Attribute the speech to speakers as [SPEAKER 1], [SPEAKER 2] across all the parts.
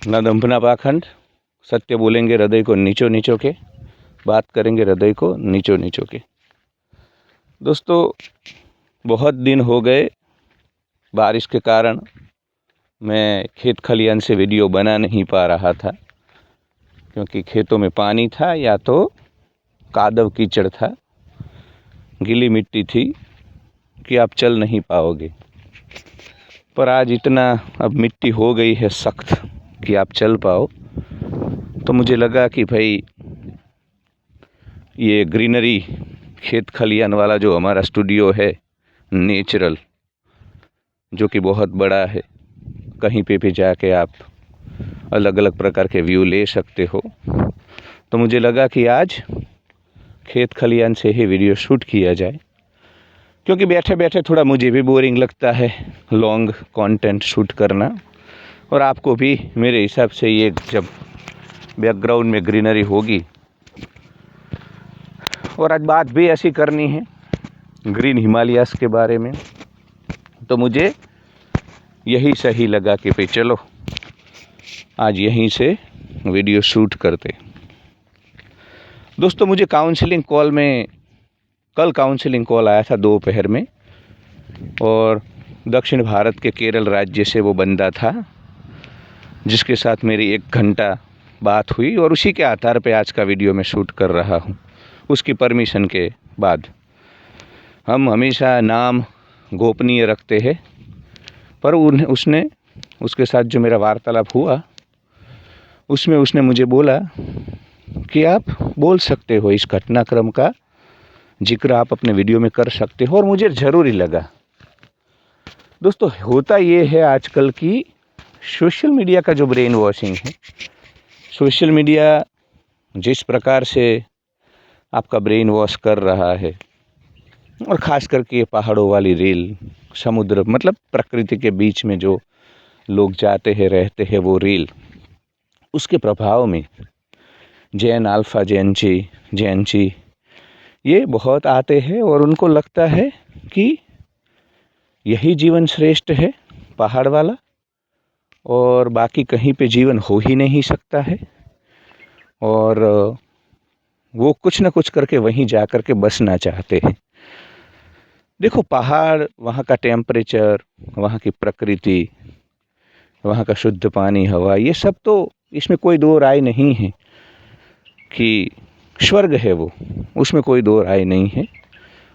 [SPEAKER 1] न दंभ पाखंड, सत्य बोलेंगे हृदय को नीचो नीचो के, बात करेंगे हृदय को नीचो नीचो के। दोस्तों, बहुत दिन हो गए बारिश के कारण मैं खेत खलियान से वीडियो बना नहीं पा रहा था, क्योंकि खेतों में पानी था या तो कादव कीचड़ था, गीली मिट्टी थी कि आप चल नहीं पाओगे। पर आज इतना अब मिट्टी हो गई है सख्त कि आप चल पाओ। तो मुझे लगा कि भाई ये ग्रीनरी खेत खलियान वाला जो हमारा स्टूडियो है नेचुरल, जो कि बहुत बड़ा है, कहीं पे भी जाके आप अलग अलग प्रकार के व्यू ले सकते हो। तो मुझे लगा कि आज खेत खलियान से ही वीडियो शूट किया जाए, क्योंकि बैठे बैठे थोड़ा मुझे भी बोरिंग लगता है लॉन्ग कंटेंट शूट करना, और आपको भी मेरे हिसाब से ये जब बैकग्राउंड में ग्रीनरी होगी, और आज बात भी ऐसी करनी है ग्रीन हिमालयास के बारे में, तो मुझे यही सही लगा कि भाई चलो आज यहीं से वीडियो शूट करते। दोस्तों, मुझे काउंसलिंग कॉल में कल काउंसलिंग कॉल आया था दोपहर में, और दक्षिण भारत के केरल राज्य से वो बंदा था जिसके साथ मेरी 1 घंटा बात हुई, और उसी के आधार पे आज का वीडियो मैं शूट कर रहा हूँ। उसकी परमिशन के बाद हम हमेशा नाम गोपनीय रखते हैं, पर उसके साथ जो मेरा वार्तालाप हुआ उसमें उसने मुझे बोला कि आप बोल सकते हो, इस घटनाक्रम का जिक्र आप अपने वीडियो में कर सकते हो, और मुझे ज़रूरी लगा। दोस्तों, होता ये है आजकल की सोशल मीडिया का जो ब्रेन वॉशिंग है, सोशल मीडिया जिस प्रकार से आपका ब्रेन वॉश कर रहा है, और ख़ास करके ये पहाड़ों वाली रील, समुद्र मतलब प्रकृति के बीच में जो लोग जाते हैं रहते हैं वो रील, उसके प्रभाव में जैन अल्फा जैन ये बहुत आते हैं, और उनको लगता है कि यही जीवन श्रेष्ठ है पहाड़ वाला, और बाकी कहीं पे जीवन हो ही नहीं सकता है, और वो कुछ ना कुछ करके वहीं जा कर के बसना चाहते हैं। देखो, पहाड़, वहाँ का टेम्परेचर, वहाँ की प्रकृति, वहाँ का शुद्ध पानी, हवा, ये सब तो इसमें कोई दो राय नहीं है कि स्वर्ग है वो, उसमें कोई दो राय नहीं है।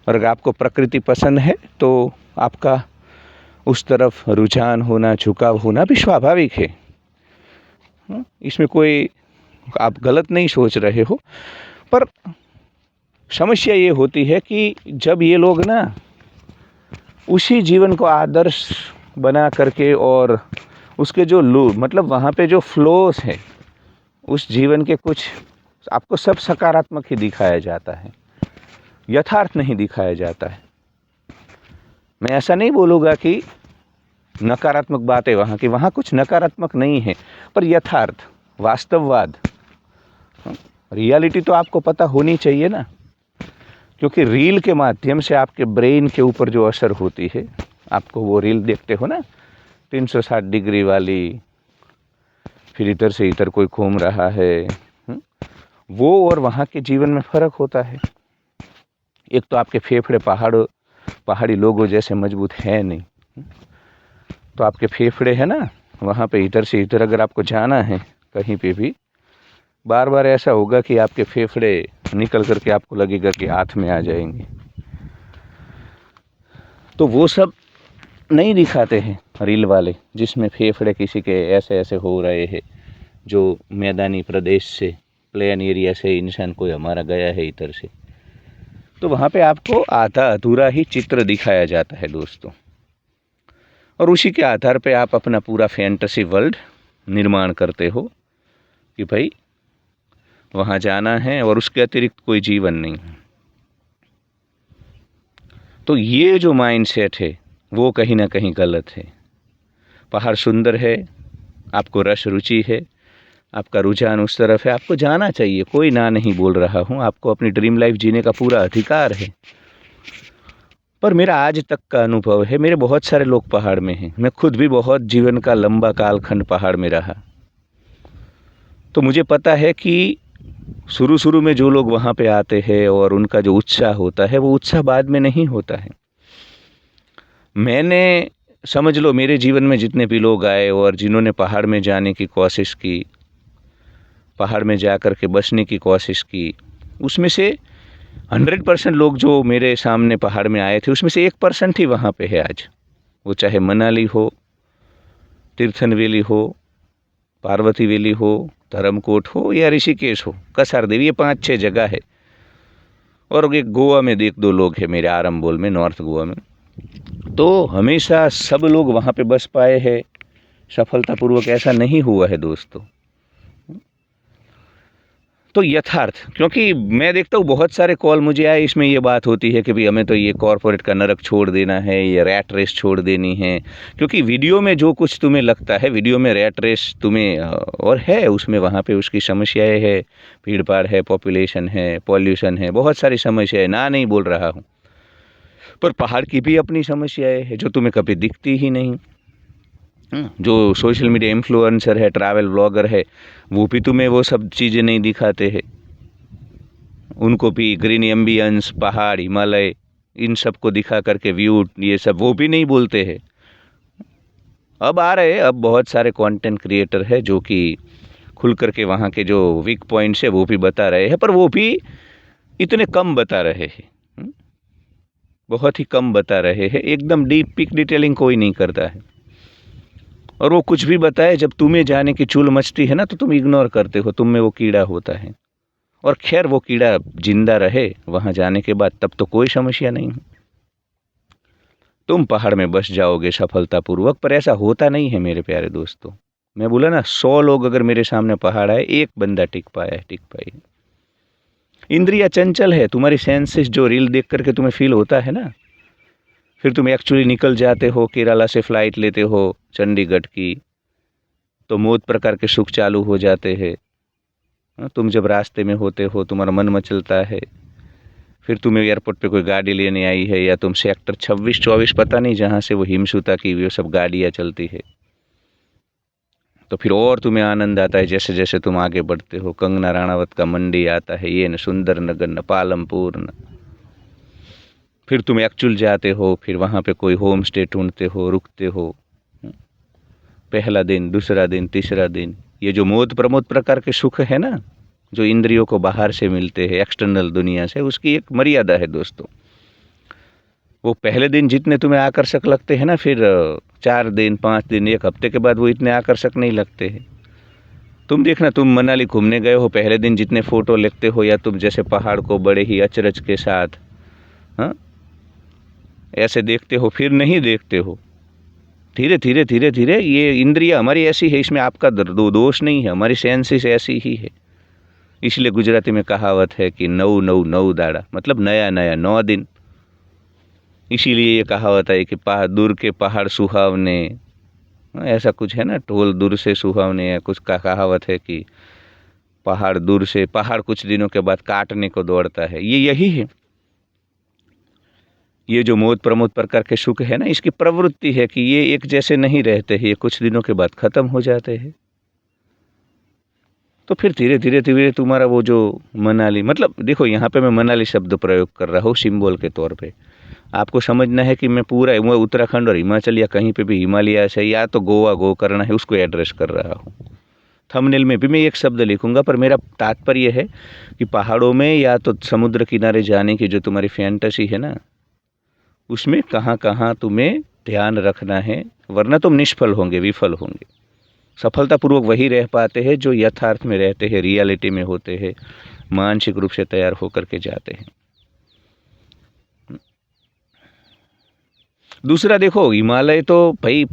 [SPEAKER 1] और अगर आपको प्रकृति पसंद है तो आपका उस तरफ रुझान होना, झुकाव होना भी स्वाभाविक है। इसमें कोई आप गलत नहीं सोच रहे हो। पर समस्या ये होती है कि जब ये लोग ना उसी जीवन को आदर्श बना करके, और उसके जो मतलब वहाँ पे जो फ्लोस है उस जीवन के, कुछ आपको सब सकारात्मक ही दिखाया जाता है, यथार्थ नहीं दिखाया जाता है। मैं ऐसा नहीं बोलूँगा कि नकारात्मक बातें वहाँ कुछ नकारात्मक नहीं है, पर यथार्थ, वास्तववाद, रियलिटी तो आपको पता होनी चाहिए ना, क्योंकि रील के माध्यम से आपके ब्रेन के ऊपर जो असर होती है, आपको वो रील देखते हो ना 360 डिग्री वाली, फिर इधर से इधर कोई घूम रहा है, वो और वहाँ के जीवन में फ़र्क होता है। एक तो आपके फेफड़े पहाड़ी लोगों जैसे मजबूत है नहीं, तो आपके फेफड़े है ना, वहाँ पे इधर से इधर अगर आपको जाना है कहीं पे भी, बार बार ऐसा होगा कि आपके फेफड़े निकल करके आपको लगेगा कि हाथ में आ जाएंगे। तो वो सब नहीं दिखाते हैं रील वाले, जिसमें फेफड़े किसी के ऐसे ऐसे हो रहे हैं, जो मैदानी प्रदेश से, प्लेन एरिया से इंसान कोई हमारा गया है इधर से, तो वहाँ पे आपको आधा अधूरा ही चित्र दिखाया जाता है दोस्तों। और उसी के आधार पे आप अपना पूरा फैंटेसी वर्ल्ड निर्माण करते हो कि भाई वहाँ जाना है और उसके अतिरिक्त कोई जीवन नहीं। तो ये जो माइंडसेट है वो कहीं ना कहीं गलत है। पहाड़ सुंदर है, आपको रस रुचि है, आपका रुझान उस तरफ है, आपको जाना चाहिए, कोई ना नहीं बोल रहा हूँ, आपको अपनी ड्रीम लाइफ जीने का पूरा अधिकार है। पर मेरा आज तक का अनुभव है, मेरे बहुत सारे लोग पहाड़ में हैं, मैं खुद भी बहुत जीवन का लंबा कालखंड पहाड़ में रहा, तो मुझे पता है कि शुरू में जो लोग वहाँ पे आते हैं और उनका जो उत्साह होता है वो उत्साह बाद में नहीं होता है। मैंने समझ लो मेरे जीवन में जितने भी लोग आए और जिन्होंने पहाड़ में जाने की कोशिश की, पहाड़ में जा कर के बसने की कोशिश की, उसमें से 100% लोग जो मेरे सामने पहाड़ में आए थे उसमें से 1% ही वहाँ पे है आज। वो चाहे मनाली हो, तीर्थन वैली हो, पार्वती वैली हो, धर्मकोट हो या ऋषिकेश हो, कसार देवी, ये 5-6 जगह है। और एक गोवा में 1-2 लोग हैं मेरे आरंबोल में, नॉर्थ गोवा में। तो हमेशा सब लोग वहाँ पे बस पाए हैं सफलतापूर्वक, ऐसा नहीं हुआ है दोस्तों। तो यथार्थ, क्योंकि मैं देखता हूँ बहुत सारे कॉल मुझे आए, इसमें ये बात होती है कि भाई हमें तो ये कॉर्पोरेट का नरक छोड़ देना है, ये रैट रेस छोड़ देनी है। क्योंकि वीडियो में जो कुछ तुम्हें लगता है, वीडियो में रैट रेस तुम्हें और है, उसमें वहाँ पे उसकी समस्याएं है, भीड़ भाड़ है, पॉपुलेशन है, पॉल्यूशन है, बहुत सारी समस्याएं, ना नहीं बोल रहा हूँ। पर पहाड़ की भी अपनी समस्याएं है जो तुम्हें कभी दिखती ही नहीं। जो सोशल मीडिया इन्फ्लुएंसर है, ट्रैवल ब्लॉगर है, वो भी तुम्हें वो सब चीज़ें नहीं दिखाते हैं। उनको भी ग्रीन एम्बियंस, पहाड़, हिमालय, इन सब को दिखा करके व्यू, ये सब वो भी नहीं बोलते हैं। अब आ रहे, अब बहुत सारे कंटेंट क्रिएटर है जो कि खुल करके वहाँ के जो वीक पॉइंट्स है वो भी बता रहे हैं, पर वो भी इतने कम बता रहे हैं, बहुत ही कम बता रहे हैं। एकदम डीप पिक डिटेलिंग कोई नहीं करता है। और वो कुछ भी बताए, जब तुम्हें जाने की चुल मचती है ना तो तुम इग्नोर करते हो, तुम में वो कीड़ा होता है। और खैर वो कीड़ा जिंदा रहे वहाँ जाने के बाद तब तो कोई समस्या नहीं है, तुम पहाड़ में बस जाओगे सफलतापूर्वक। पर ऐसा होता नहीं है मेरे प्यारे दोस्तों। मैं बोला ना, 100 लोग अगर मेरे सामने पहाड़ आए, एक बंदा टिक पाया है, टिक पाई है। इंद्रिया चंचल है, तुम्हारी सेंसेस जो रील देख करके तुम्हें फील होता है ना, फिर तुम एक्चुअली निकल जाते हो, केरला से फ्लाइट लेते हो चंडीगढ़ की, तो मौत प्रकार के सुख चालू हो जाते हैं। तुम जब रास्ते में होते हो, तुम्हारा मन मचलता है, फिर तुम्हें एयरपोर्ट पे कोई गाड़ी लेने आई है, या तुम सेक्टर 26-24 पता नहीं जहाँ से वो हिमसुता की वो सब गाड़ियाँ चलती है, तो फिर और तुम्हें आनंद आता है जैसे जैसे तुम आगे बढ़ते हो। कंगना राणावत का मंडी आता है, ये न सुंदर नगर, न पालमपुर, न फिर तुम एक्चुअल जाते हो, फिर वहाँ पे कोई होम स्टे ढूंढते हो, रुकते हो। पहला दिन, दूसरा दिन, तीसरा दिन, ये जो मोद प्रमोद प्रकार के सुख है ना, जो इंद्रियों को बाहर से मिलते हैं, एक्सटर्नल दुनिया से, उसकी एक मर्यादा है दोस्तों। वो पहले दिन जितने तुम्हें आकर्षक लगते हैं ना, फिर 4 दिन, 5 दिन, 1 हफ्ते के बाद वो इतने आकर्षक नहीं लगते हैं। तुम देखना, तुम मनाली घूमने गए हो, पहले दिन जितने फ़ोटो लेते हो, या तुम जैसे पहाड़ को बड़े ही अचरज के साथ ऐसे देखते हो, फिर नहीं देखते हो। धीरे धीरे धीरे धीरे ये इंद्रिया हमारी ऐसी है, इसमें आपका दोष नहीं है, हमारी सेंसेस ऐसी ही है। इसलिए गुजराती में कहावत है कि 9 दाड़ा, मतलब नया नया 9 दिन। इसीलिए ये कहावत है कि दूर के पहाड़ सुहावने, ऐसा कुछ है ना, ढोल दूर से सुहावने, या कुछ का कहावत है कि पहाड़ दूर से, पहाड़ कुछ दिनों के बाद काटने को दौड़ता है। ये यही है। ये जो मोद प्रमोद प्रकार के सुख है ना, इसकी प्रवृत्ति है कि ये एक जैसे नहीं रहते हैं, ये कुछ दिनों के बाद खत्म हो जाते हैं। तो फिर धीरे धीरे धीरे तुम्हारा वो जो मनाली, मतलब देखो यहाँ पे मैं मनाली शब्द प्रयोग कर रहा हूँ सिंबल के तौर पे। आपको समझना है कि मैं पूरा उत्तराखंड और हिमाचल या कहीं पे भी हिमालय से या तो गोवा गोकर्ण है उसको एड्रेस कर रहा हूँ। थंबनेल में भी मैं एक शब्द लिखूंगा, पर मेरा तात्पर्य है कि पहाड़ों में या तो समुद्र किनारे जाने की जो तुम्हारी फैंटेसी है ना, उसमें कहाँ कहाँ तुम्हें ध्यान रखना है, वरना तुम निष्फल होंगे, विफल होंगे। सफलतापूर्वक वही रह पाते हैं जो यथार्थ में रहते हैं, रियलिटी में होते हैं, मानसिक रूप से तैयार होकर के जाते हैं। दूसरा देखो, हिमालय तो भाई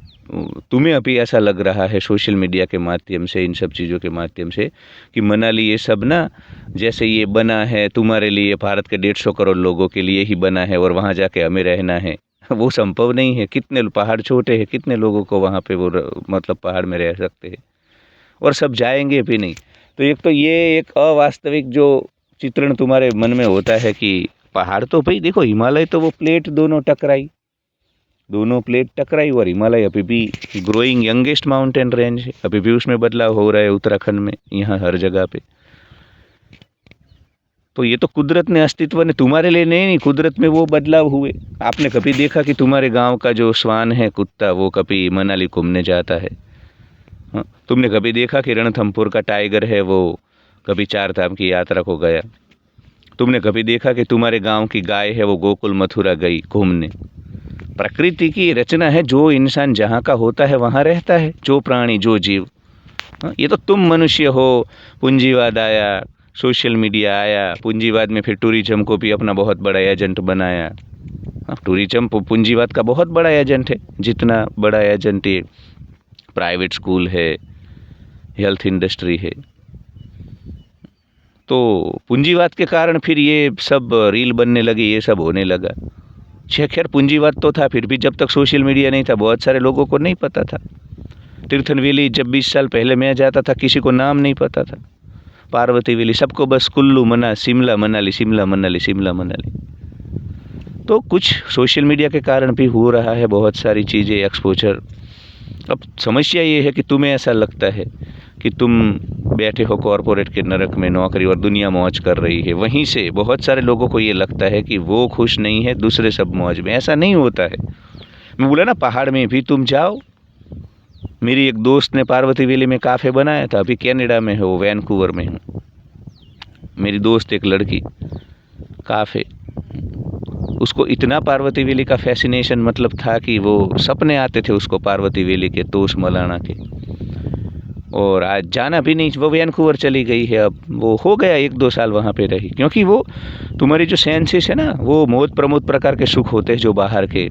[SPEAKER 1] तुम्हें अभी ऐसा लग रहा है सोशल मीडिया के माध्यम से, इन सब चीज़ों के माध्यम से, कि मनाली ये सब ना जैसे ये बना है तुम्हारे लिए, भारत के 150 करोड़ लोगों के लिए ही बना है और वहाँ जाके हमें रहना है। वो संभव नहीं है। कितने पहाड़ छोटे हैं, कितने लोगों को वहाँ पे वो मतलब पहाड़ में रह सकते हैं, और सब जाएंगे भी नहीं। तो एक तो ये एक अवास्तविक जो चित्रण तुम्हारे मन में होता है कि पहाड़ तो भाई देखो, हिमालय तो वो प्लेट दोनों टकराई, दोनों प्लेट टकराई और हिमालय अभी भी ग्रोइंग यंगेस्ट माउंटेन रेंज है, अभी भी उसमें बदलाव हो रहा है उत्तराखंड में, यहाँ हर जगह पे। तो ये तो कुदरत ने अस्तित्व ने तुम्हारे लिए नहीं, कुदरत में वो बदलाव हुए। आपने कभी देखा कि तुम्हारे गांव का जो श्वान है कुत्ता वो कभी मनाली घूमने जाता है? हाँ, तुमने कभी देखा कि रणथंभौर का टाइगर है वो कभी चार धाम की यात्रा को गया? तुमने कभी देखा कि तुम्हारे गांव की गाय है वो गोकुल मथुरा गई घूमने? प्रकृति की रचना है, जो इंसान जहाँ का होता है वहाँ रहता है, जो प्राणी जो जीव। हाँ, ये तो तुम मनुष्य हो, पूंजीवाद आया, सोशल मीडिया आया, पूंजीवाद में फिर टूरिज्म को भी अपना बहुत बड़ा एजेंट बनाया। हाँ, टूरिज्म पूंजीवाद का बहुत बड़ा एजेंट है, जितना बड़ा एजेंट ये प्राइवेट स्कूल है, हेल्थ इंडस्ट्री है। तो पूंजीवाद के कारण फिर ये सब रील बनने लगी, ये सब होने लगा। खैर पूंजीवाद तो था, फिर भी जब तक सोशल मीडिया नहीं था बहुत सारे लोगों को नहीं पता था। तीर्थन वैली जब 20 साल पहले मैं जाता था किसी को नाम नहीं पता था। पार्वती वैली सबको बस कुल्लू मना, शिमला मनाली, शिमला मनाली, शिमला मनाली। तो कुछ सोशल मीडिया के कारण भी हो रहा है बहुत सारी चीज़ें, एक्सपोजर। अब समस्या ये है कि तुम्हें ऐसा लगता है कि तुम बैठे हो कॉरपोरेट के नरक में नौकरी और दुनिया मौज कर रही है, वहीं से बहुत सारे लोगों को ये लगता है कि वो खुश नहीं है, दूसरे सब मौज में। ऐसा नहीं होता है। मैं बोला ना, पहाड़ में भी तुम जाओ। मेरी एक दोस्त ने पार्वती वैली में काफ़े बनाया था, अभी कनाडा में है वो, वैनकूवर में हूँ। मेरी दोस्त एक लड़की, काफ़े, उसको इतना पार्वती वैली का फैसिनेशन मतलब था कि वो सपने आते थे उसको पार्वती वैली के, तोश मलाना के। और आज जाना भी नहीं, वो वैनकूवर चली गई है। अब वो हो गया 1-2 साल वहाँ पे रही, क्योंकि वो तुम्हारी जो सेंसेस है ना, वो मोद प्रमोद प्रकार के सुख होते हैं जो बाहर के,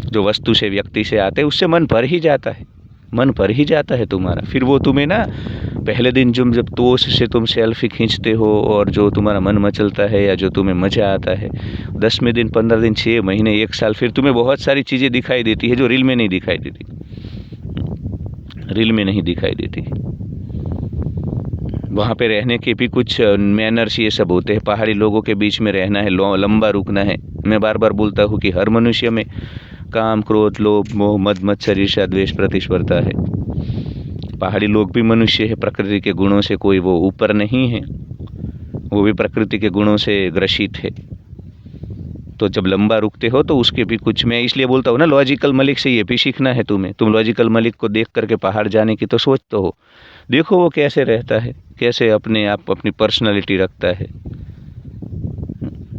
[SPEAKER 1] जो वस्तु से व्यक्ति से आते हैं, उससे मन भर ही जाता है, मन भर ही जाता है तुम्हारा। फिर वो तुम्हें ना पहले दिन जब तोश से तुम सेल्फी खींचते हो और जो तुम्हारा मन मचलता है या जो तुम्हें मज़ा आता है, 10वें दिन, 15 दिन, 6 महीने, 1 साल, फिर तुम्हें बहुत सारी चीज़ें दिखाई देती है जो रील में नहीं दिखाई देती, रील में नहीं दिखाई देती। वहाँ पे रहने के भी कुछ मैनर्स ये सब होते हैं। पहाड़ी लोगों के बीच में रहना है, लंबा रुकना है। मैं बार बार बोलता हूँ कि हर मनुष्य में काम, क्रोध, लोभ, मोह, मद, मत्सर, ईर्ष्या, द्वेष, प्रतिस्पर्धा है। पहाड़ी लोग भी मनुष्य है, प्रकृति के गुणों से कोई वो ऊपर नहीं है, वो भी प्रकृति के गुणों से ग्रसित है। तो जब लंबा रुकते हो तो उसके भी कुछ, मैं इसलिए बोलता हूँ ना, लॉजिकल मलिक से ये भी सीखना है तुम्हें। तुम लॉजिकल मलिक को देख करके पहाड़ जाने की तो सोचते हो, देखो वो कैसे रहता है, कैसे अपने आप अपनी पर्सनालिटी रखता है,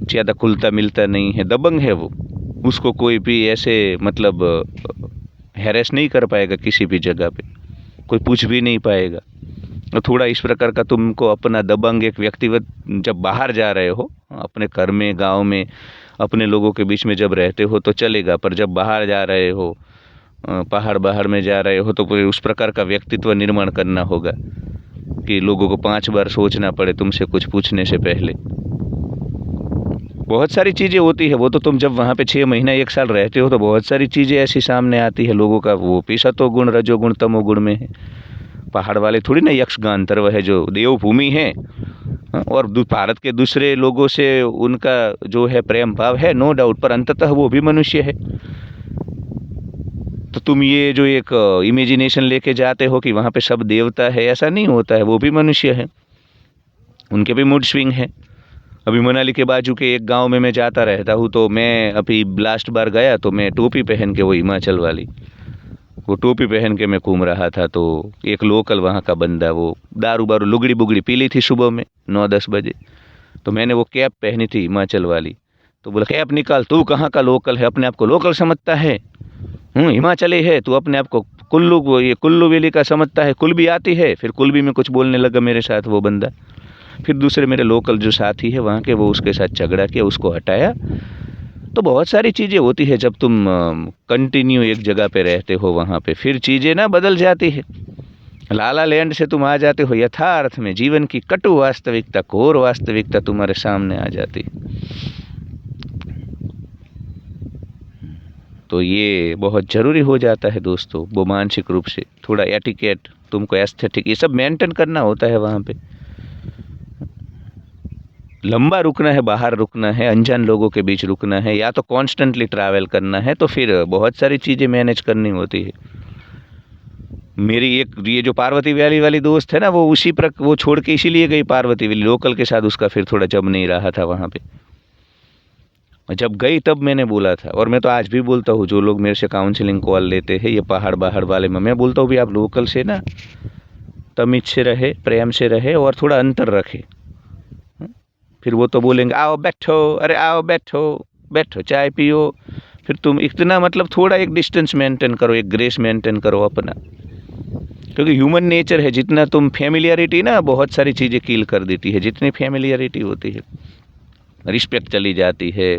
[SPEAKER 1] ज़्यादा खुलता मिलता नहीं है, दबंग है वो। उसको कोई भी ऐसे मतलब हैरेस नहीं कर पाएगा किसी भी जगह पे, कोई पूछ भी नहीं पाएगा। तो थोड़ा इस प्रकार का तुमको अपना दबंग एक व्यक्तिगत, जब बाहर जा रहे हो अपने घर में, गांव में, अपने लोगों के बीच में जब रहते हो तो चलेगा, पर जब बाहर जा रहे हो, पहाड़ में जा रहे हो, तो कोई उस प्रकार का व्यक्तित्व निर्माण करना होगा कि लोगों को 5 बार सोचना पड़े तुमसे कुछ पूछने से पहले। बहुत सारी चीज़ें होती है वो तो, तुम जब वहाँ पे 6 महीना 1 साल रहते हो तो बहुत सारी चीज़ें ऐसी सामने आती है लोगों का। वो भी सतोगुण, रजोगुण, तमोगुण में है। पहाड़ वाले थोड़ी ना यक्ष गांधर्व है जो देवभूमि है, और भारत के दूसरे लोगों से उनका जो है प्रेम भाव है, नो डाउट, पर अंततः वो भी मनुष्य है। तो तुम ये जो एक इमेजिनेशन लेके जाते हो कि वहाँ पे सब देवता है, ऐसा नहीं होता है, वो भी मनुष्य है, उनके भी मूड स्विंग है। अभी मनाली के बाजू के एक गांव में मैं जाता रहता हूँ, तो मैं अभी लास्ट बार गया तो मैं टोपी पहन के, वो हिमाचल वाली, वो टोपी पहन के मैं घूम रहा था। तो एक लोकल वहाँ का बंदा, वो दारू बारू लुगड़ी बुगड़ी पी ली थी सुबह में 9-10 बजे, तो मैंने वो कैप पहनी थी हिमाचल वाली। तो बोला, कैप निकाल, तू कहाँ का लोकल है, अपने आप को लोकल समझता है? हिमाचली है तू, अपने आप को कुल्लू, ये कुल्लू वैली का समझता है? कुल्बी आती है? फिर कुल्बी में कुछ बोलने लगा मेरे साथ वो बंदा। फिर दूसरे मेरे लोकल जो साथी है वहाँ के, वो उसके साथ झगड़ा किया, उसको हटाया। तो बहुत सारी चीज़ें होती है जब तुम कंटिन्यू एक जगह पे रहते हो, वहाँ पे फिर चीज़ें ना बदल जाती है। लाला लैंड से तुम आ जाते हो यथार्थ में, जीवन की कटु वास्तविकता, घोर वास्तविकता तुम्हारे सामने आ जाती है। तो ये बहुत ज़रूरी हो जाता है दोस्तों, वो मानसिक रूप से थोड़ा एटिकेट, तुमको एस्थेटिक, ये सब मेंटेन करना होता है वहाँ पे। लंबा रुकना है, बाहर रुकना है, अनजान लोगों के बीच रुकना है, या तो कॉन्स्टेंटली ट्रैवल करना है, तो फिर बहुत सारी चीज़ें मैनेज करनी होती है। मेरी एक ये जो पार्वती वैली वाली दोस्त है ना, वो वो छोड़ के इसीलिए गई पार्वती वैली, लोकल के साथ उसका फिर थोड़ा जम नहीं रहा था वहाँ पे। जब गई तब मैंने बोला था, और मैं तो आज भी बोलता हूँ, जो लोग मेरे से काउंसलिंग कॉल लेते हैं ये पहाड़ बाहर वाले में, मैं बोलता हूँ भी आप लोकल से ना तमीज से रहे, प्रेम से रहे और थोड़ा अंतर रखे। फिर वो तो बोलेंगे आओ बैठो, अरे आओ बैठो, बैठो चाय पियो, फिर तुम इतना मतलब थोड़ा एक डिस्टेंस मेंटेन करो, एक ग्रेस मेंटेन करो अपना, क्योंकि ह्यूमन नेचर है, जितना तुम फैमिलियरिटी ना बहुत सारी चीज़ें किल कर देती है, जितनी फैमिलियरिटी होती है रिस्पेक्ट चली जाती है,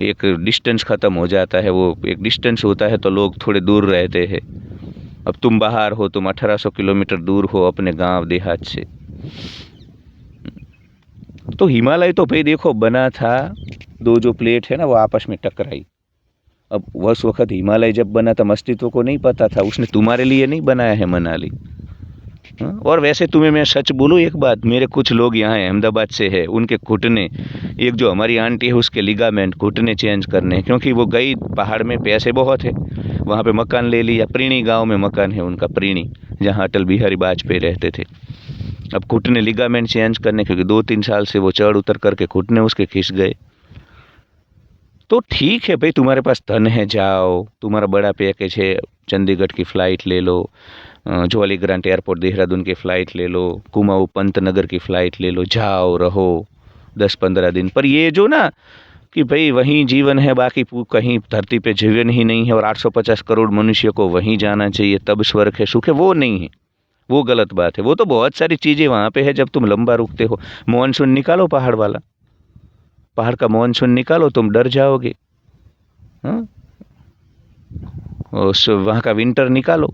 [SPEAKER 1] एक डिस्टेंस ख़त्म हो जाता है, वो एक डिस्टेंस होता है तो लोग थोड़े दूर रहते हैं। अब तुम बाहर हो, तुम 1800 किलोमीटर दूर हो अपने गांव देहात से। तो हिमालय तो भाई देखो बना था, दो जो प्लेट है ना वो आपस में टकराई। अब उस वक्त हिमालय जब बना था अस्तित्व को नहीं पता था, उसने तुम्हारे लिए नहीं बनाया है मनाली। और वैसे तुम्हें मैं सच बोलूँ एक बात, मेरे कुछ लोग यहाँ अहमदाबाद से है, उनके घुटने, एक जो हमारी आंटी है उसके लिगामेंट घुटने चेंज करने, क्योंकि वो गई पहाड़ में, पैसे बहुत है, वहाँ पे मकान ले लिया, प्रीणी गांव में मकान है उनका, प्रीणी, जहाँ अटल बिहारी वाजपेयी रहते थे। अब घुटने लिगामेंट चेंज करने, क्योंकि 2-3 साल से वो चढ़ उतर करके घुटने उसके खिंच गए। तो ठीक है भाई, तुम्हारे पास धन है, जाओ, तुम्हारा बड़ा पैकेज है, चंडीगढ़ की फ़्लाइट ले लो, जॉली ग्रांट एयरपोर्ट देहरादून की फ़्लाइट ले लो, कुमाऊँ पंतनगर की फ़्लाइट ले लो, जाओ रहो 10-15 दिन। पर ये जो ना कि भाई वहीं जीवन है, बाकी कहीं धरती पे जीवन ही नहीं है और 850 करोड़ मनुष्य को वहीं जाना चाहिए तब स्वर्ग है, सुख है, वो नहीं है, वो गलत बात है। वो तो बहुत सारी चीज़ें वहाँ पे है, जब तुम लंबा रुकते हो। मानसून निकालो पहाड़ वाला, पहाड़ का मानसून निकालो, तुम डर जाओगे। हाँ, वहाँ का विंटर निकालो।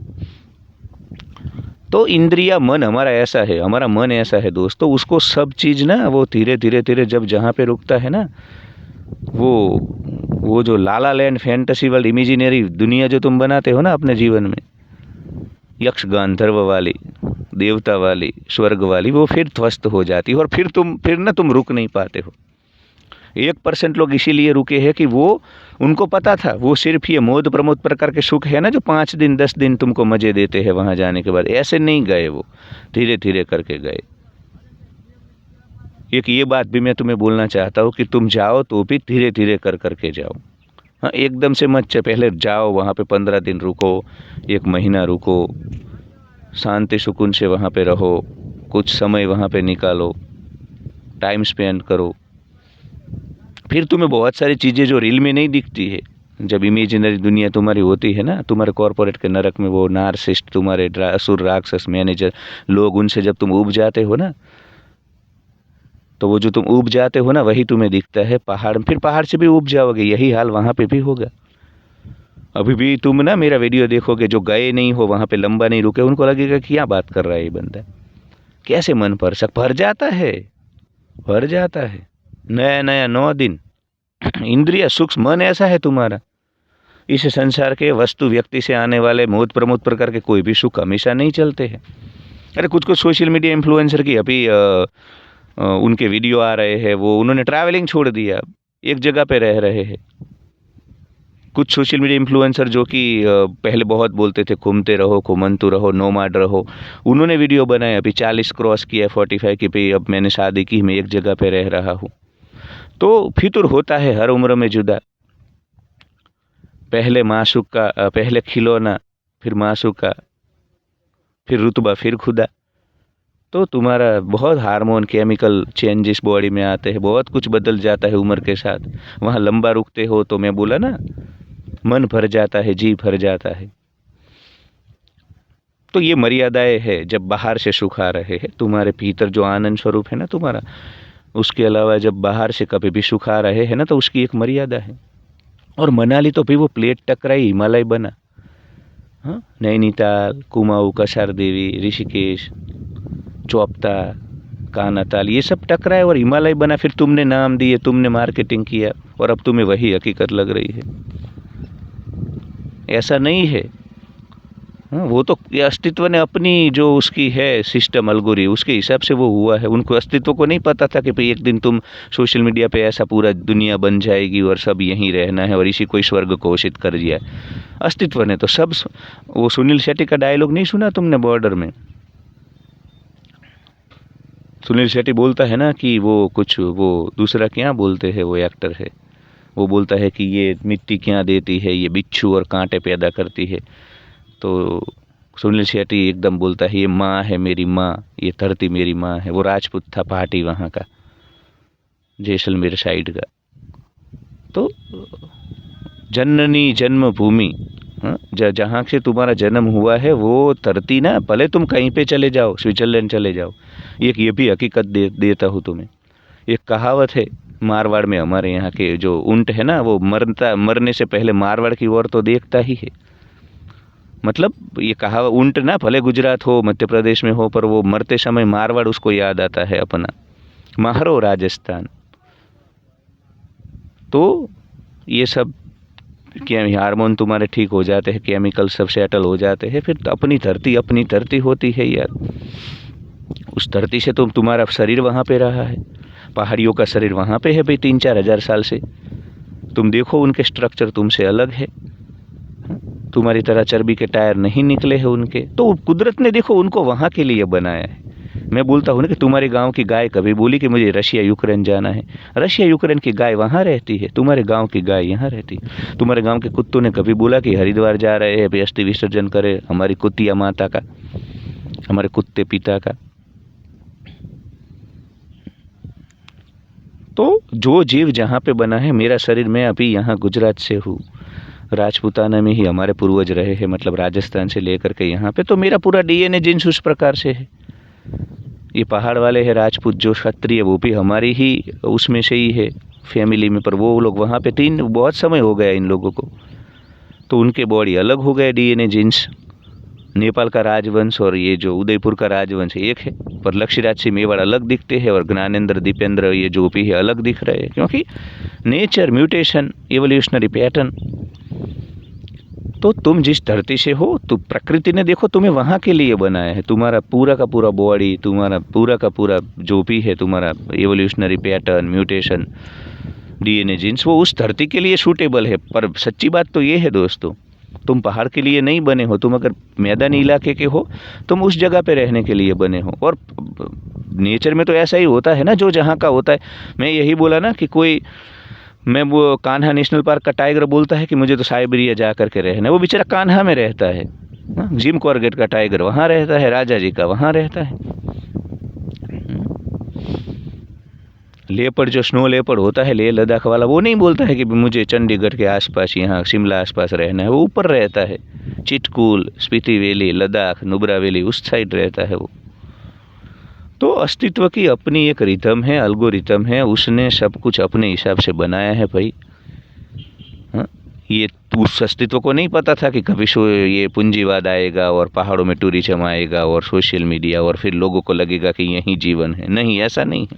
[SPEAKER 1] तो इंद्रिया मन हमारा ऐसा है, हमारा मन ऐसा है दोस्तों, उसको सब चीज़ ना वो धीरे धीरे धीरे जब जहाँ पे रुकता है ना, वो जो लाला लैंड फैंटेसी वर्ल्ड इमेजिनरी दुनिया जो तुम बनाते हो ना अपने जीवन में, यक्ष गांधर्व वाली, देवता वाली, स्वर्ग वाली, वो फिर ध्वस्त हो जाती है और फिर ना तुम रुक नहीं पाते हो। 1% लोग इसीलिए रुके हैं कि वो उनको पता था, वो सिर्फ ये मोद प्रमोद प्रकार के सुख है ना जो 5 दिन 10 दिन तुमको मजे देते हैं, वहां जाने के बाद ऐसे नहीं गए, वो धीरे धीरे करके गए। एक ये बात भी मैं तुम्हें बोलना चाहता हूँ कि तुम जाओ तो भी धीरे धीरे कर करके जाओ। हाँ, एकदम से मत पहले जाओ, वहाँ पे 15 दिन रुको, 1 महीना रुको, शांति सुकून से वहाँ पे रहो, कुछ समय वहाँ पे निकालो, टाइम स्पेंड करो। फिर तुम्हें बहुत सारी चीज़ें जो रील में नहीं दिखती है, जब इमेजिनरी दुनिया तुम्हारी होती है ना, तुम्हारे कॉर्पोरेट के नरक में वो नार्सिस्ट, तुम्हारे असुर राक्षस मैनेजर लोग, उनसे जब तुम उब जाते हो ना, तो वो जो तुम उब जाते हो ना वही तुम्हें दिखता है पहाड़। फिर पहाड़ से भी उब जाओगे, यही हाल वहाँ पे भी होगा। अभी भी तुम ना मेरा वीडियो देखोगे, जो गए नहीं हो वहाँ पे, लंबा नहीं रुके, उनको लगेगा कि क्या बात कर रहा है ये बंदा, कैसे मन भर जाता है, भर जाता है। नया नया 9 दिन इंद्रिय सूक्ष्म मन ऐसा है तुम्हारा, इस संसार के वस्तु व्यक्ति से आने वाले मोद प्रमोद प्रकार के कोई भी सुख हमेशा नहीं चलते हैं। अरे कुछ सोशल मीडिया इन्फ्लुएंसर की अभी उनके वीडियो आ रहे हैं, वो उन्होंने ट्रैवलिंग छोड़ दिया, एक जगह पे रह रहे हैं। कुछ सोशल मीडिया इन्फ्लुएंसर जो कि पहले बहुत बोलते थे घूमते रहो, घुमंतु रहो, नोमाड रहो, उन्होंने वीडियो बनाए, अभी 40 क्रॉस किया, 45 की, भाई अब मैंने शादी की, मैं एक जगह पे रह रहा हूँ। तो फितूर होता है हर उम्र में जुदा, पहले माशूक का, पहले खिलौना, फिर माशूक का, फिर रुतबा, फिर खुदा। तो तुम्हारा बहुत हार्मोन केमिकल चेंजेस बॉडी में आते हैं, बहुत कुछ बदल जाता है उम्र के साथ। वहाँ लंबा रुकते हो तो मैं बोला ना, मन भर जाता है, जी भर जाता है। तो ये मर्यादाएं है, जब बाहर से सुख आ रहे हैं, तुम्हारे भीतर जो आनंद स्वरूप है ना तुम्हारा, उसके अलावा जब बाहर से कभी भी सुख आ रहे हैं ना, तो उसकी एक मर्यादा है। और मनाली तो भी वो प्लेट टकराई, हिमालय बना। हाँ, नैनीताल, कुमाऊँ, कसार देवी, ऋषिकेश, चौपता, कानाताल, ये सब टकराए और हिमालय बना। फिर तुमने नाम दिए, तुमने मार्केटिंग किया और अब तुम्हें वही हकीकत लग रही है। ऐसा नहीं है। हाँ, वो तो ये अस्तित्व ने अपनी जो उसकी है सिस्टम अलगोरी उसके हिसाब से वो हुआ है। उनको अस्तित्व को नहीं पता था कि भाई एक दिन तुम सोशल मीडिया पे ऐसा पूरा दुनिया बन जाएगी और सब यहीं रहना है और इसी को ही स्वर्ग घोषित कर दिया। अस्तित्व ने तो सब वो सुनील शेट्टी का डायलॉग नहीं सुना तुमने बॉर्डर में? सुनील शेट्टी बोलता है ना कि वो दूसरा क्या बोलते हैं, वो एक्टर है, वो बोलता है कि ये मिट्टी क्या देती है, ये बिच्छू और कांटे पैदा करती है। तो सुनील शेट्टी एकदम बोलता है ये माँ है मेरी माँ, ये धरती मेरी माँ है। वो राजपूत था पहाड़ी वहाँ का, जैसलमेर साइड का। तो जननी जन्मभूमि, जहाँ से तुम्हारा जन्म हुआ है वो धरती ना, भले तुम कहीं पे चले जाओ, स्विट्जरलैंड चले जाओ, एक ये भी हकीकत देता हूँ तुम्हें। एक कहावत है मारवाड़ में, हमारे यहाँ के जो ऊंट है ना, वो मरने से पहले मारवाड़ की ओर तो देखता ही है। मतलब ये कहावत, ऊंट ना भले गुजरात हो, मध्य प्रदेश में हो, पर वो मरते समय मारवाड़ उसको याद आता है अपना, मारो राजस्थान। तो ये सब क्या हार्मोन तुम्हारे ठीक हो जाते हैं, केमिकल सब सेटल हो जाते हैं, फिर अपनी धरती होती है यार। उस धरती से तुम्हारा शरीर वहाँ पे रहा है, पहाड़ियों का शरीर वहाँ पे है भाई 3-4 हज़ार साल से। तुम देखो उनके स्ट्रक्चर तुमसे अलग है, तुम्हारी तरह चर्बी के टायर नहीं निकले हैं उनके। तो कुदरत ने देखो उनको वहाँ के लिए बनाया है। मैं बोलता हूँ ना कि तुम्हारे गांव की गाय कभी बोली कि मुझे रशिया यूक्रेन जाना है, रशिया यूक्रेन की गाय वहाँ रहती है, तुम्हारे गांव की गाय यहाँ रहती है। तुम्हारे गांव के कुत्तों ने कभी बोला कि हरिद्वार जा रहे हैं, अस्थि विसर्जन करे हमारी कुतिया माता का, हमारे कुत्ते पिता का। तो जो जीव जहाँ पे बना है, मेरा शरीर, मैं अभी यहाँ गुजरात से हूँ, राजपूताना में ही हमारे पूर्वज रहे हैं, मतलब राजस्थान से लेकर के यहाँ पे, तो मेरा पूरा डीएनए जीन्स उस प्रकार से है। ये पहाड़ वाले हैं राजपूत जो क्षत्रिय, वो भी हमारी ही उसमें से ही है फैमिली में, पर वो लोग वहाँ पे बहुत समय हो गया इन लोगों को, तो उनके बॉडी अलग हो गए डीएनए जीन्स। नेपाल का राजवंश और ये जो उदयपुर का राजवंश एक है, पर लक्ष्यराज सिंह मेवाड़ अलग दिखते हैं और ज्ञानेंद्र दीपेंद्र ये जो भी है अलग दिख रहे हैं, क्योंकि नेचर, म्यूटेशन, एवोल्यूशनरी पैटर्न। तो तुम जिस धरती से हो, तो प्रकृति ने देखो तुम्हें वहाँ के लिए बनाया है। तुम्हारा पूरा का पूरा बॉडी, तुम्हारा पूरा का पूरा जो भी है, तुम्हारा evolutionary pattern, mutation, DNA genes, वो उस धरती के लिए सूटेबल है। पर सच्ची बात तो ये है दोस्तों, तुम पहाड़ के लिए नहीं बने हो। तुम अगर मैदानी इलाके के हो, तुम उस जगह पे रहने के लिए बने हो। और नेचर में तो ऐसा ही होता है ना, जो जहाँ का होता है। मैं यही बोला ना कि मैं वो कान्हा नेशनल पार्क का टाइगर बोलता है कि मुझे तो साइबेरिया जा करके रहना है, वो बेचारा कान्हा में रहता है। जिम कॉर्बेट का टाइगर वहाँ रहता है, राजा जी का वहाँ रहता है। लेपर्ड जो स्नो लेपर्ड होता है लेह लद्दाख वाला, वो नहीं बोलता है कि मुझे चंडीगढ़ के आसपास, यहाँ शिमला आसपास रहना है, वो ऊपर रहता है, चिटकूल, स्पीति वैली, लद्दाख, नुब्रा वैली, उस साइड रहता है वो। तो अस्तित्व की अपनी एक रिदम है, अल्गोरिथम है, उसने सब कुछ अपने हिसाब से बनाया है भाई। ये उस अस्तित्व को नहीं पता था कि कभी ये पूंजीवाद आएगा और पहाड़ों में टूरिज्म आएगा और सोशल मीडिया, और फिर लोगों को लगेगा कि यही जीवन है। नहीं, ऐसा नहीं है।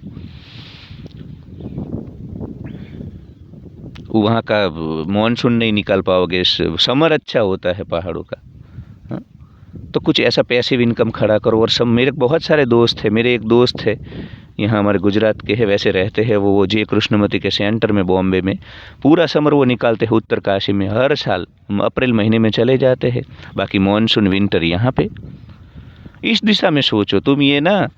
[SPEAKER 1] वहाँ का मॉनसून नहीं निकाल पाओगे, समर अच्छा होता है पहाड़ों का। तो कुछ ऐसा पैसिव इनकम खड़ा करो। और सब मेरे बहुत सारे दोस्त हैं, मेरे एक दोस्त है यहाँ हमारे गुजरात के है, वैसे रहते हैं वो जे कृष्णमती के सेंटर में बॉम्बे में, पूरा समर वो निकालते हैं उत्तरकाशी में, हर साल अप्रैल महीने में चले जाते हैं। बाकी मॉनसून विंटर यहाँ पे। इस दिशा में सोचो तुम, ये ना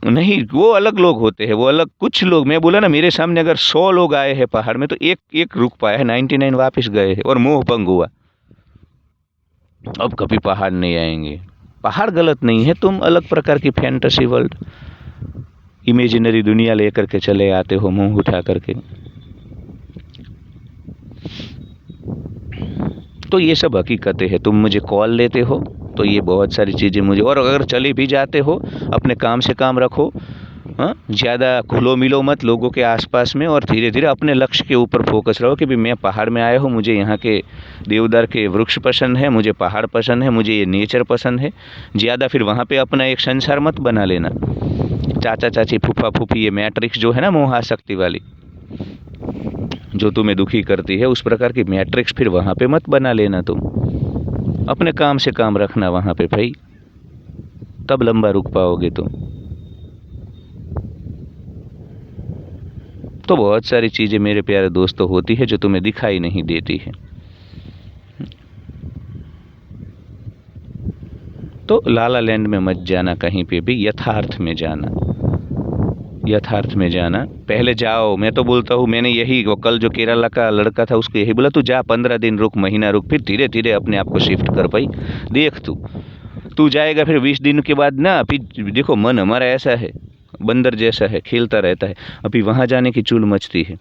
[SPEAKER 1] नहीं, वो अलग लोग होते हैं, वो अलग। कुछ लोग, मैं बोला ना, मेरे सामने अगर 100 लोग आए हैं पहाड़ में, तो एक रुक पाया है, 99 वापस गए हैं और मोह भंग हुआ। अब कभी पहाड़ नहीं आएंगे। पहाड़ गलत नहीं है, तुम अलग प्रकार की फैंटेसी वर्ल्ड, इमेजिनरी दुनिया लेकर के चले आते हो मुंह उठा करके। तो ये सब हकीकतें हैं। तुम मुझे कॉल लेते हो तो ये बहुत सारी चीज़ें मुझे, और अगर चले भी जाते हो, अपने काम से काम रखो, ज़्यादा घुलो मिलो मत लोगों के आसपास में, और धीरे धीरे अपने लक्ष्य के ऊपर फोकस रहो कि भाई मैं पहाड़ में आया हूँ, मुझे यहाँ के देवदार के वृक्ष पसंद है, मुझे पहाड़ पसंद है, मुझे ये नेचर पसंद है। ज़्यादा फिर वहाँ पे अपना एक संसार मत बना लेना, चाचा चाची फूफा फूफी, ये मैट्रिक्स जो है ना मोह आसक्ति वाली, जो तुम्हें दुखी करती है, उस प्रकार की मैट्रिक्स फिर वहाँ पे मत बना लेना तुम। अपने काम से काम रखना वहाँ पे भाई, तब लंबा रुक पाओगे तुम। तो बहुत सारी चीज़ें मेरे प्यारे दोस्तों होती है जो तुम्हें दिखाई नहीं देती है। तो लाला लैंड में मत जाना कहीं पे भी, यथार्थ में जाना, यथार्थ में जाना। पहले जाओ, मैं तो बोलता हूँ, मैंने यही, वो कल जो केरला का लड़का था उसको यही बोला, तू जा 15 दिन रुक, महीना रुक, फिर धीरे धीरे अपने आप को शिफ्ट कर भाई। देख तू जाएगा फिर 20 दिन के बाद ना, फिर देखो मन हमारा ऐसा है, बंदर जैसा है, खेलता रहता है। अभी वहाँ जाने की चूल मचती है,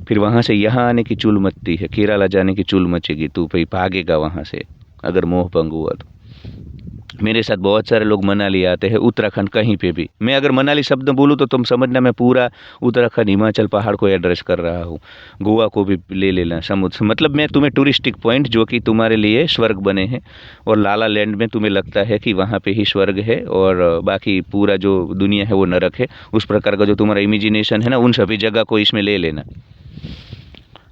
[SPEAKER 1] फिर वहाँ से यहाँ आने की चूल मचती है, केरला जाने की चूल मचेगी, तू भाई भागेगा वहाँ से अगर मोह भंग हुआ तो। मेरे साथ बहुत सारे लोग मनाली आते हैं, उत्तराखंड कहीं पे भी। मैं अगर मनाली शब्द बोलूँ तो तुम समझना मैं पूरा उत्तराखंड हिमाचल पहाड़ को एड्रेस कर रहा हूँ, गोवा को भी ले लेना, समुद्र, मतलब मैं तुम्हें टूरिस्टिक पॉइंट जो कि तुम्हारे लिए स्वर्ग बने हैं, और लाला लैंड में तुम्हें लगता है कि वहाँ पे ही स्वर्ग है और बाकी पूरा जो दुनिया है वो नरक है, उस प्रकार का जो तुम्हारा इमेजिनेशन है ना, उन सभी जगह को इसमें ले लेना।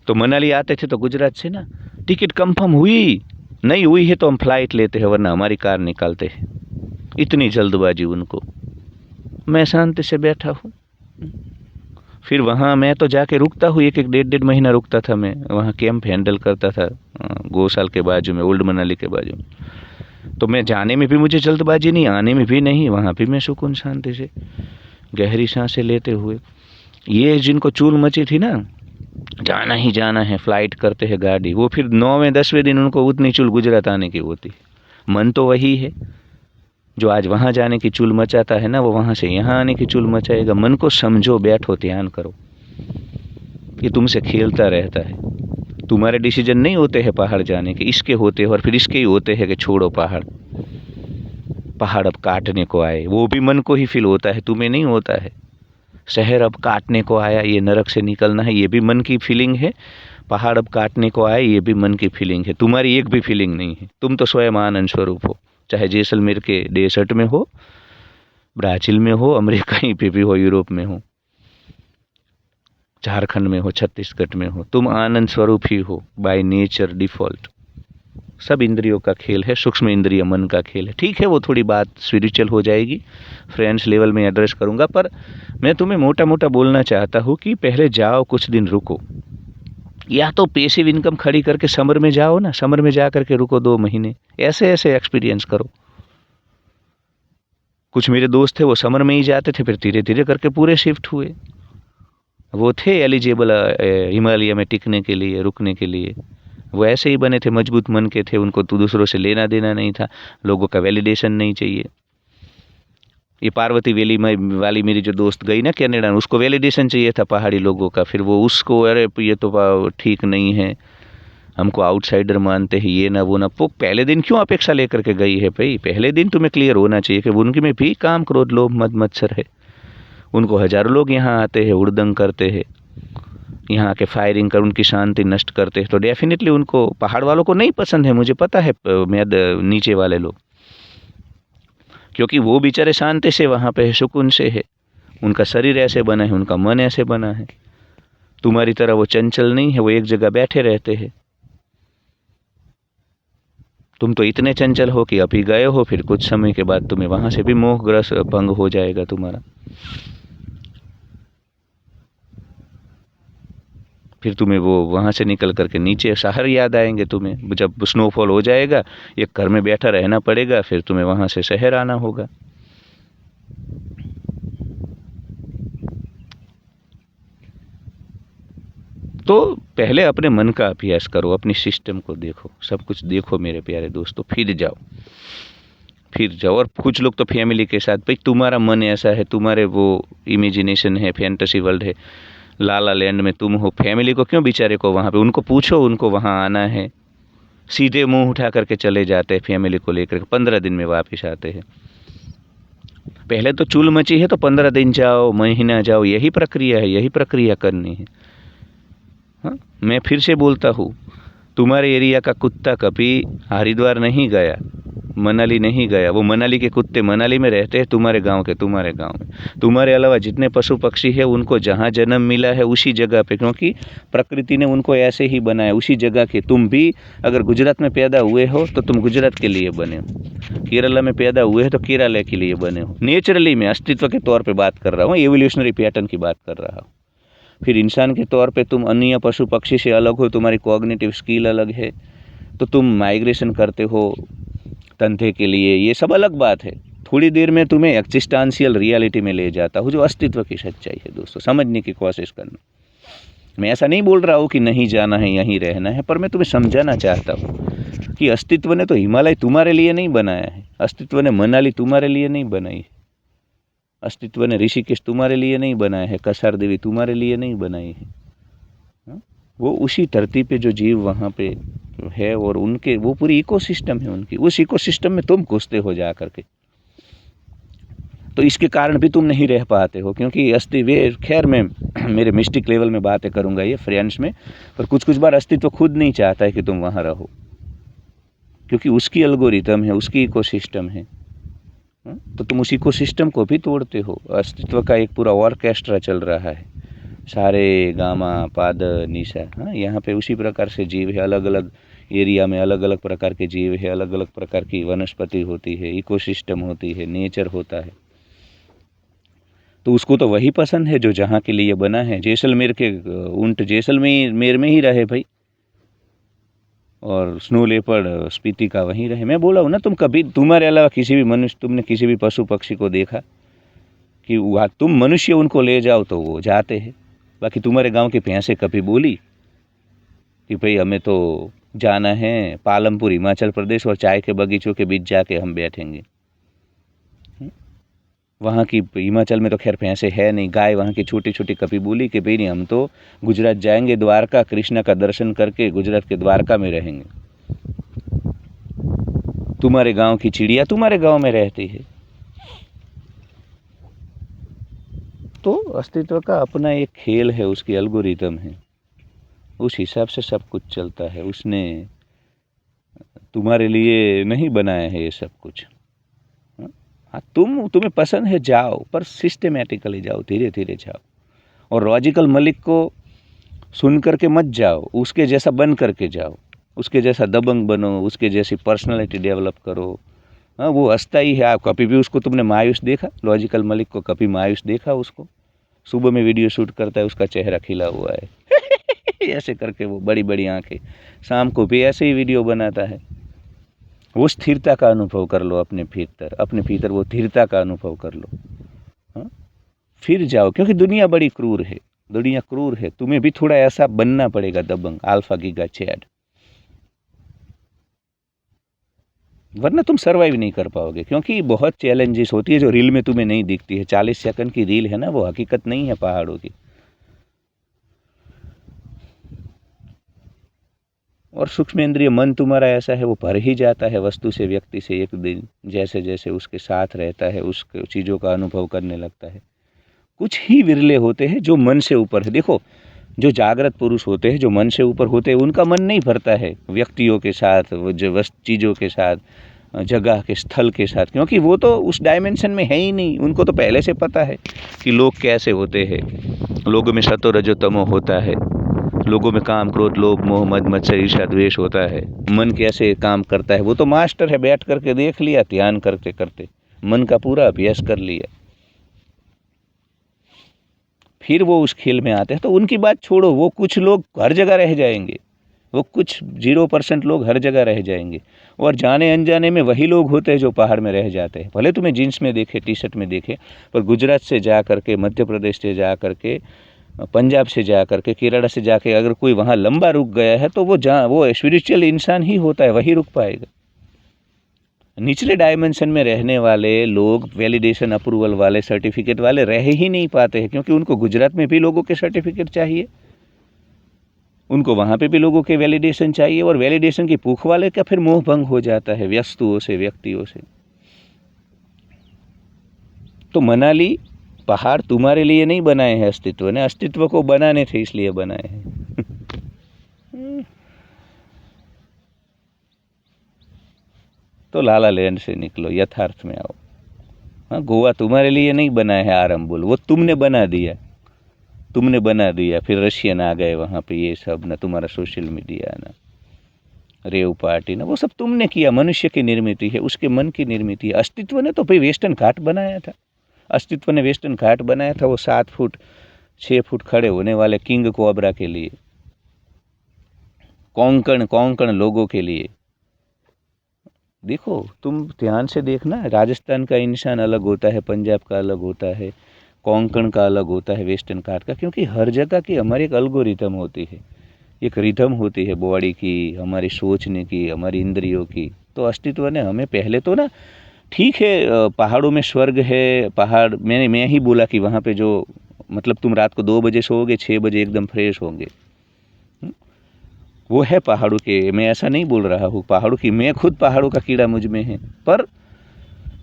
[SPEAKER 1] तो मनाली आते थे तो गुजरात से ना टिकट कंफर्म हुई, नहीं हुई है तो हम फ्लाइट लेते हैं, वरना हमारी कार निकालते हैं। इतनी जल्दबाजी उनको। मैं शांति से बैठा हूँ। फिर वहाँ मैं तो जाके रुकता हूँ, एक एक डेढ़ महीना रुकता था मैं वहाँ, कैंप हैंडल करता था गौशाल के बाजू में, ओल्ड मनाली के बाजू में। तो मैं जाने में भी मुझे जल्दबाजी नहीं, आने में भी नहीं, वहाँ भी मैं सुकून शांति से गहरी सांसें लेते हुए। ये जिनको चूल मची थी ना, जाना ही जाना है, फ्लाइट करते हैं गाड़ी, वो फिर 9वें 10वें दिन उनको उतनी चूल गुजरात आने की होती। मन तो वही है जो आज वहाँ जाने की चूल मचाता है ना, वो वहाँ से यहाँ आने की चूल मचाएगा। मन को समझो, बैठो, ध्यान करो, ये तुमसे खेलता रहता है। तुम्हारे डिसीजन नहीं होते हैं पहाड़ जाने के, इसके होते हैं, और फिर इसके ही होते हैं कि छोड़ो पहाड़, पहाड़ अब काटने को आए, वो भी मन को ही फील होता है, तुम्हें नहीं होता है। शहर अब काटने को आया, ये नरक से निकलना है, ये भी मन की फीलिंग है। पहाड़ अब काटने को आए, ये भी मन की फीलिंग है। तुम्हारी एक भी फीलिंग नहीं है, तुम तो स्वयं आनंद स्वरूप हो, चाहे जैसलमेर के डेसर्ट में हो, ब्राजील में हो, अमेरिका कहीं पे भी हो, यूरोप में हो, झारखंड में हो, छत्तीसगढ़ में हो, तुम आनंद स्वरूप ही हो बाय नेचर, डिफॉल्ट। सब इंद्रियों का खेल है, सूक्ष्म इंद्रिय मन का खेल है। ठीक है, वो थोड़ी बात स्पिरिचुअल हो जाएगी, फ्रेंड्स लेवल में एड्रेस करूंगा, पर मैं तुम्हें मोटा मोटा बोलना चाहता हूँ कि पहले जाओ, कुछ दिन रुको, या तो पैसिव इनकम खड़ी करके समर में जाओ ना, समर में जा करके रुको 2 महीने, ऐसे ऐसे एक्सपीरियंस करो। कुछ मेरे दोस्त थे वो समर में ही जाते थे, फिर धीरे धीरे करके पूरे शिफ्ट हुए। वो थे एलिजिबल हिमालय में टिकने के लिए, रुकने के लिए, वो ऐसे ही बने थे, मजबूत मन के थे, उनको तो दूसरों से लेना देना नहीं था, लोगों का वैलिडेशन नहीं चाहिए। ये पार्वती वैली में वाली मेरी जो दोस्त गई ना कनाडा, उसको वैलिडेशन चाहिए था पहाड़ी लोगों का, फिर वो उसको, अरे ये तो ठीक नहीं है, हमको आउटसाइडर मानते हैं, ये ना वो ना। वो पहले दिन क्यों अपेक्षा लेकर के गई है भाई? पहले दिन तुम्हें क्लियर होना चाहिए कि उनके में भी काम, क्रोध, लोभ, मद मत्सर है। उनको हजारों लोग यहाँ आते हैं, हुड़दंग करते हैं, यहाँ आके फायरिंग कर उनकी शांति नष्ट करते हैं, तो डेफिनेटली उनको, पहाड़ वालों को नहीं पसंद है, मुझे पता है, नीचे वाले लोग, क्योंकि वो बेचारे शांति से वहाँ पे है, सुकून से है, उनका शरीर ऐसे बना है, उनका मन ऐसे बना है। तुम्हारी तरह वो चंचल नहीं है, वो एक जगह बैठे रहते हैं। तुम तो इतने चंचल हो कि अभी गए हो, फिर कुछ समय के बाद तुम्हें वहाँ से भी मोहग्रस्त भंग हो जाएगा तुम्हारा। फिर तुम्हें वो वहाँ से निकल करके नीचे शहर याद आएंगे तुम्हें, जब स्नोफॉल हो जाएगा, एक घर में बैठा रहना पड़ेगा, फिर तुम्हें वहाँ से शहर आना होगा। तो पहले अपने मन का अभ्यास करो, अपनी सिस्टम को देखो, सब कुछ देखो मेरे प्यारे दोस्तों, फिर जाओ, फिर जाओ। और कुछ लोग तो फैमिली के साथ, भाई तुम्हारा मन ऐसा है, तुम्हारे वो इमेजिनेशन है, फैंटेसी वर्ल्ड है, लाला लैंड में तुम हो, फैमिली को क्यों बेचारे को वहाँ पे, उनको पूछो, उनको वहाँ आना है, सीधे मुंह उठा करके चले जाते हैं फैमिली को लेकर, 15 दिन में वापस आते हैं। पहले तो चूल मची है तो 15 दिन जाओ, महीना जाओ, यही प्रक्रिया है, यही प्रक्रिया करनी है। हाँ, मैं फिर से बोलता हूँ, तुम्हारे एरिया का कुत्ता कभी हरिद्वार नहीं गया, मनाली नहीं गया, वो मनाली के कुत्ते मनाली में रहते हैं, तुम्हारे गांव के तुम्हारे गांव में। तुम्हारे अलावा जितने पशु पक्षी है उनको जहां जन्म मिला है उसी जगह पे, क्योंकि प्रकृति ने उनको ऐसे ही बनाया उसी जगह के। तुम भी अगर गुजरात में पैदा हुए हो तो तुम गुजरात के लिए बने हो, केरला में पैदा हुए हो तो केरला के लिए बने हो। नेचुरली मैं अस्तित्व के तौर पर बात कर रहा हूँ, एवोल्यूशनरी पैटर्न की बात कर रहा हूँ। फिर इंसान के तौर पे तुम अन्य पशु पक्षी से अलग हो, तुम्हारी कॉग्निटिव स्किल अलग है, तो तुम माइग्रेशन करते हो धंधे के लिए, ये सब अलग बात है। थोड़ी देर में तुम्हें एक्जिस्टेंशियल रियलिटी में ले जाता हूँ, जो अस्तित्व की सच्चाई है दोस्तों, समझने की कोशिश करना। मैं ऐसा नहीं बोल रहा हूँ कि नहीं जाना है, यहीं रहना है, पर मैं तुम्हें समझाना चाहता हूँ कि अस्तित्व ने तो हिमालय तुम्हारे लिए नहीं बनाया है, अस्तित्व ने मनाली तुम्हारे लिए नहीं बनाई है, अस्तित्व ने ऋषिकेश तुम्हारे लिए नहीं बनाया है, कसार देवी तुम्हारे लिए नहीं बनाई है। वो उसी धरती पे जो जीव वहाँ पे है और उनके वो पूरी इकोसिस्टम है उनकी, उस इकोसिस्टम में तुम घुसते हो जा करके। तो इसके कारण भी तुम नहीं रह पाते हो, क्योंकि खैर मैं मेरे मिस्टिक लेवल में बातें करूँगा ये फ्रेंड्स में, पर कुछ कुछ बार अस्तित्व खुद नहीं चाहता है कि तुम वहाँ रहो, क्योंकि उसकी एल्गोरिथम है, उसकी इकोसिस्टम है। तो तुम उस इकोसिस्टम को भी तोड़ते हो। अस्तित्व का एक पूरा ऑर्केस्ट्रा चल रहा है, सारे गामा पाद निशा। हाँ, यहाँ पे उसी प्रकार से जीव है, अलग अलग एरिया में अलग अलग प्रकार के जीव है, अलग अलग प्रकार की वनस्पति होती है, इकोसिस्टम होती है, नेचर होता है। तो उसको तो वही पसंद है जो जहाँ के लिए बना है। जैसलमेर के ऊंट जैसलमेर में ही रहे भाई, और स्नो लेपर्ड स्पीति का वहीं रहे। मैं बोला हूँ ना, तुम कभी तुम्हारे अलावा किसी भी मनुष्य, तुमने किसी भी पशु पक्षी को देखा कि वहाँ तुम मनुष्य उनको ले जाओ तो वो जाते हैं? बाकी तुम्हारे गांव की भैंसें कभी बोली कि भाई हमें तो जाना है पालमपुर हिमाचल प्रदेश और चाय के बगीचों के बीच जाके हम बैठेंगे? वहाँ की हिमाचल में तो खैर भैंसें है नहीं, गाय वहाँ की छोटी छोटी कभी बोली कि भाई नहीं, हम तो गुजरात जाएंगे, द्वारका कृष्णा का दर्शन करके गुजरात के द्वारका में रहेंगे। तुम्हारे गांव की चिड़िया तुम्हारे गांव में रहती है। तो अस्तित्व का अपना एक खेल है, उसकी एल्गोरिथम है, उस हिसाब से सब कुछ चलता है। उसने तुम्हारे लिए नहीं बनाया है ये सब कुछ। हाँ, तुम्हें पसंद है जाओ, पर सिस्टेमेटिकली जाओ, धीरे धीरे जाओ, और लॉजिकल मलिक को सुन करके मत जाओ, उसके जैसा बन करके जाओ, उसके जैसा दबंग बनो, उसके जैसी पर्सनालिटी डेवलप करो। हाँ, वो अस्थाई है। आप कभी भी उसको तुमने मायूस देखा? लॉजिकल मलिक को कभी मायूस देखा? उसको सुबह में वीडियो शूट करता है, उसका चेहरा खिला हुआ है ऐसे करके, वो बड़ी बड़ी आंखें, शाम को भी ऐसे ही वीडियो बनाता है। वो स्थिरता का अनुभव कर लो अपने भीतर वो स्थिरता का अनुभव कर लो। हाँ, फिर जाओ, क्योंकि दुनिया बड़ी क्रूर है, दुनिया क्रूर है। तुम्हें भी थोड़ा ऐसा बनना पड़ेगा, दबंग, अल्फा गीगा चैड, वरना तुम सर्वाइव नहीं कर पाओगे। क्योंकि बहुत चैलेंजेस होती है जो रील में तुम्हें नहीं दिखती है। 40 सेकंड की रील है ना, वो हकीकत नहीं है पहाड़ों की। और सूक्ष्म इंद्रिय मन तुम्हारा ऐसा है, वो भर ही जाता है वस्तु से, व्यक्ति से। एक दिन जैसे जैसे उसके साथ रहता है, उस चीज़ों का अनुभव करने लगता है। कुछ ही विरले होते हैं जो मन से ऊपर है। देखो, जो जागृत पुरुष होते हैं, जो मन से ऊपर होते हैं, उनका मन नहीं भरता है व्यक्तियों के साथ, वो जो चीज़ों के साथ, जगह के, स्थल के साथ, क्योंकि वो तो उस डायमेंशन में है ही नहीं। उनको तो पहले से पता है कि लोग कैसे होते हैं। लोगों में सतो रजो तमो होता है, लोगों में काम क्रोध लोभ मोह मद मत्सर ईर्ष्या द्वेष होता है। मन कैसे काम करता है वो तो मास्टर है, बैठ करके देख लिया, ध्यान करते करते मन का पूरा अभ्यास कर लिया। फिर वो उस खेल में आते हैं। तो उनकी बात छोड़ो, वो कुछ लोग हर जगह रह जाएंगे, वो कुछ 0% लोग हर जगह रह जाएंगे, और जाने अनजाने में वही लोग होते हैं जो पहाड़ में रह जाते हैं। भले तुम्हें जीन्स में देखे, टी शर्ट में देखे, पर गुजरात से जा करके, मध्य प्रदेश से जा करके, पंजाब से जा करके, केरला से जाके अगर कोई वहाँ लंबा रुक गया है तो वो स्पिरिचुअल इंसान ही होता है, वही रुक पाएगा। निचले डायमेंशन में रहने वाले लोग वैलिडेशन अप्रूवल वाले, सर्टिफिकेट वाले रह ही नहीं पाते हैं, क्योंकि उनको गुजरात में भी लोगों के सर्टिफिकेट चाहिए, उनको वहाँ पे भी लोगों के वैलिडेशन चाहिए, और वैलिडेशन की भूख वाले का फिर मोह भंग हो जाता है वस्तुओं से, व्यक्तियों से। तो मनाली पहाड़ तुम्हारे लिए नहीं बनाए हैं अस्तित्व ने, अस्तित्व को बनाने थे इसलिए बनाए हैं तो लाला लैंड से निकलो, यथार्थ में आओ। हाँ, गोवा तुम्हारे लिए नहीं बना है आरंबुल, वो तुमने बना दिया, तुमने बना दिया। फिर रशियन आ गए वहाँ पे, ये सब ना तुम्हारा सोशल मीडिया ना रेव पार्टी ना, वो सब तुमने किया। मनुष्य की निर्मित है, उसके मन की निर्मित है। अस्तित्व ने तो भाई वेस्टर्न घाट बनाया था, अस्तित्व ने वेस्टर्न घाट बनाया था, वो 7 फुट 6 फुट खड़े होने वाले किंग कोबरा के लिए, कोंकण लोगों के लिए। देखो तुम ध्यान से देखना, राजस्थान का इंसान अलग होता है, पंजाब का अलग होता है, कोंकण का अलग होता है, वेस्टर्न घाट का, क्योंकि हर जगह की हमारी एक अलगोरिथम होती है, एक रिथम होती है बॉडी की, हमारी सोचने की, हमारी इंद्रियों की। तो अस्तित्व ने हमें पहले तो ना, ठीक है पहाड़ों में स्वर्ग है, पहाड़ मैं ही बोला कि वहाँ पे जो मतलब तुम रात को 2 बजे सोओगे, 6 बजे एकदम फ्रेश होंगे, वो है पहाड़ों के। मैं ऐसा नहीं बोल रहा हूँ पहाड़ों की, मैं खुद पहाड़ों का कीड़ा मुझ में है। पर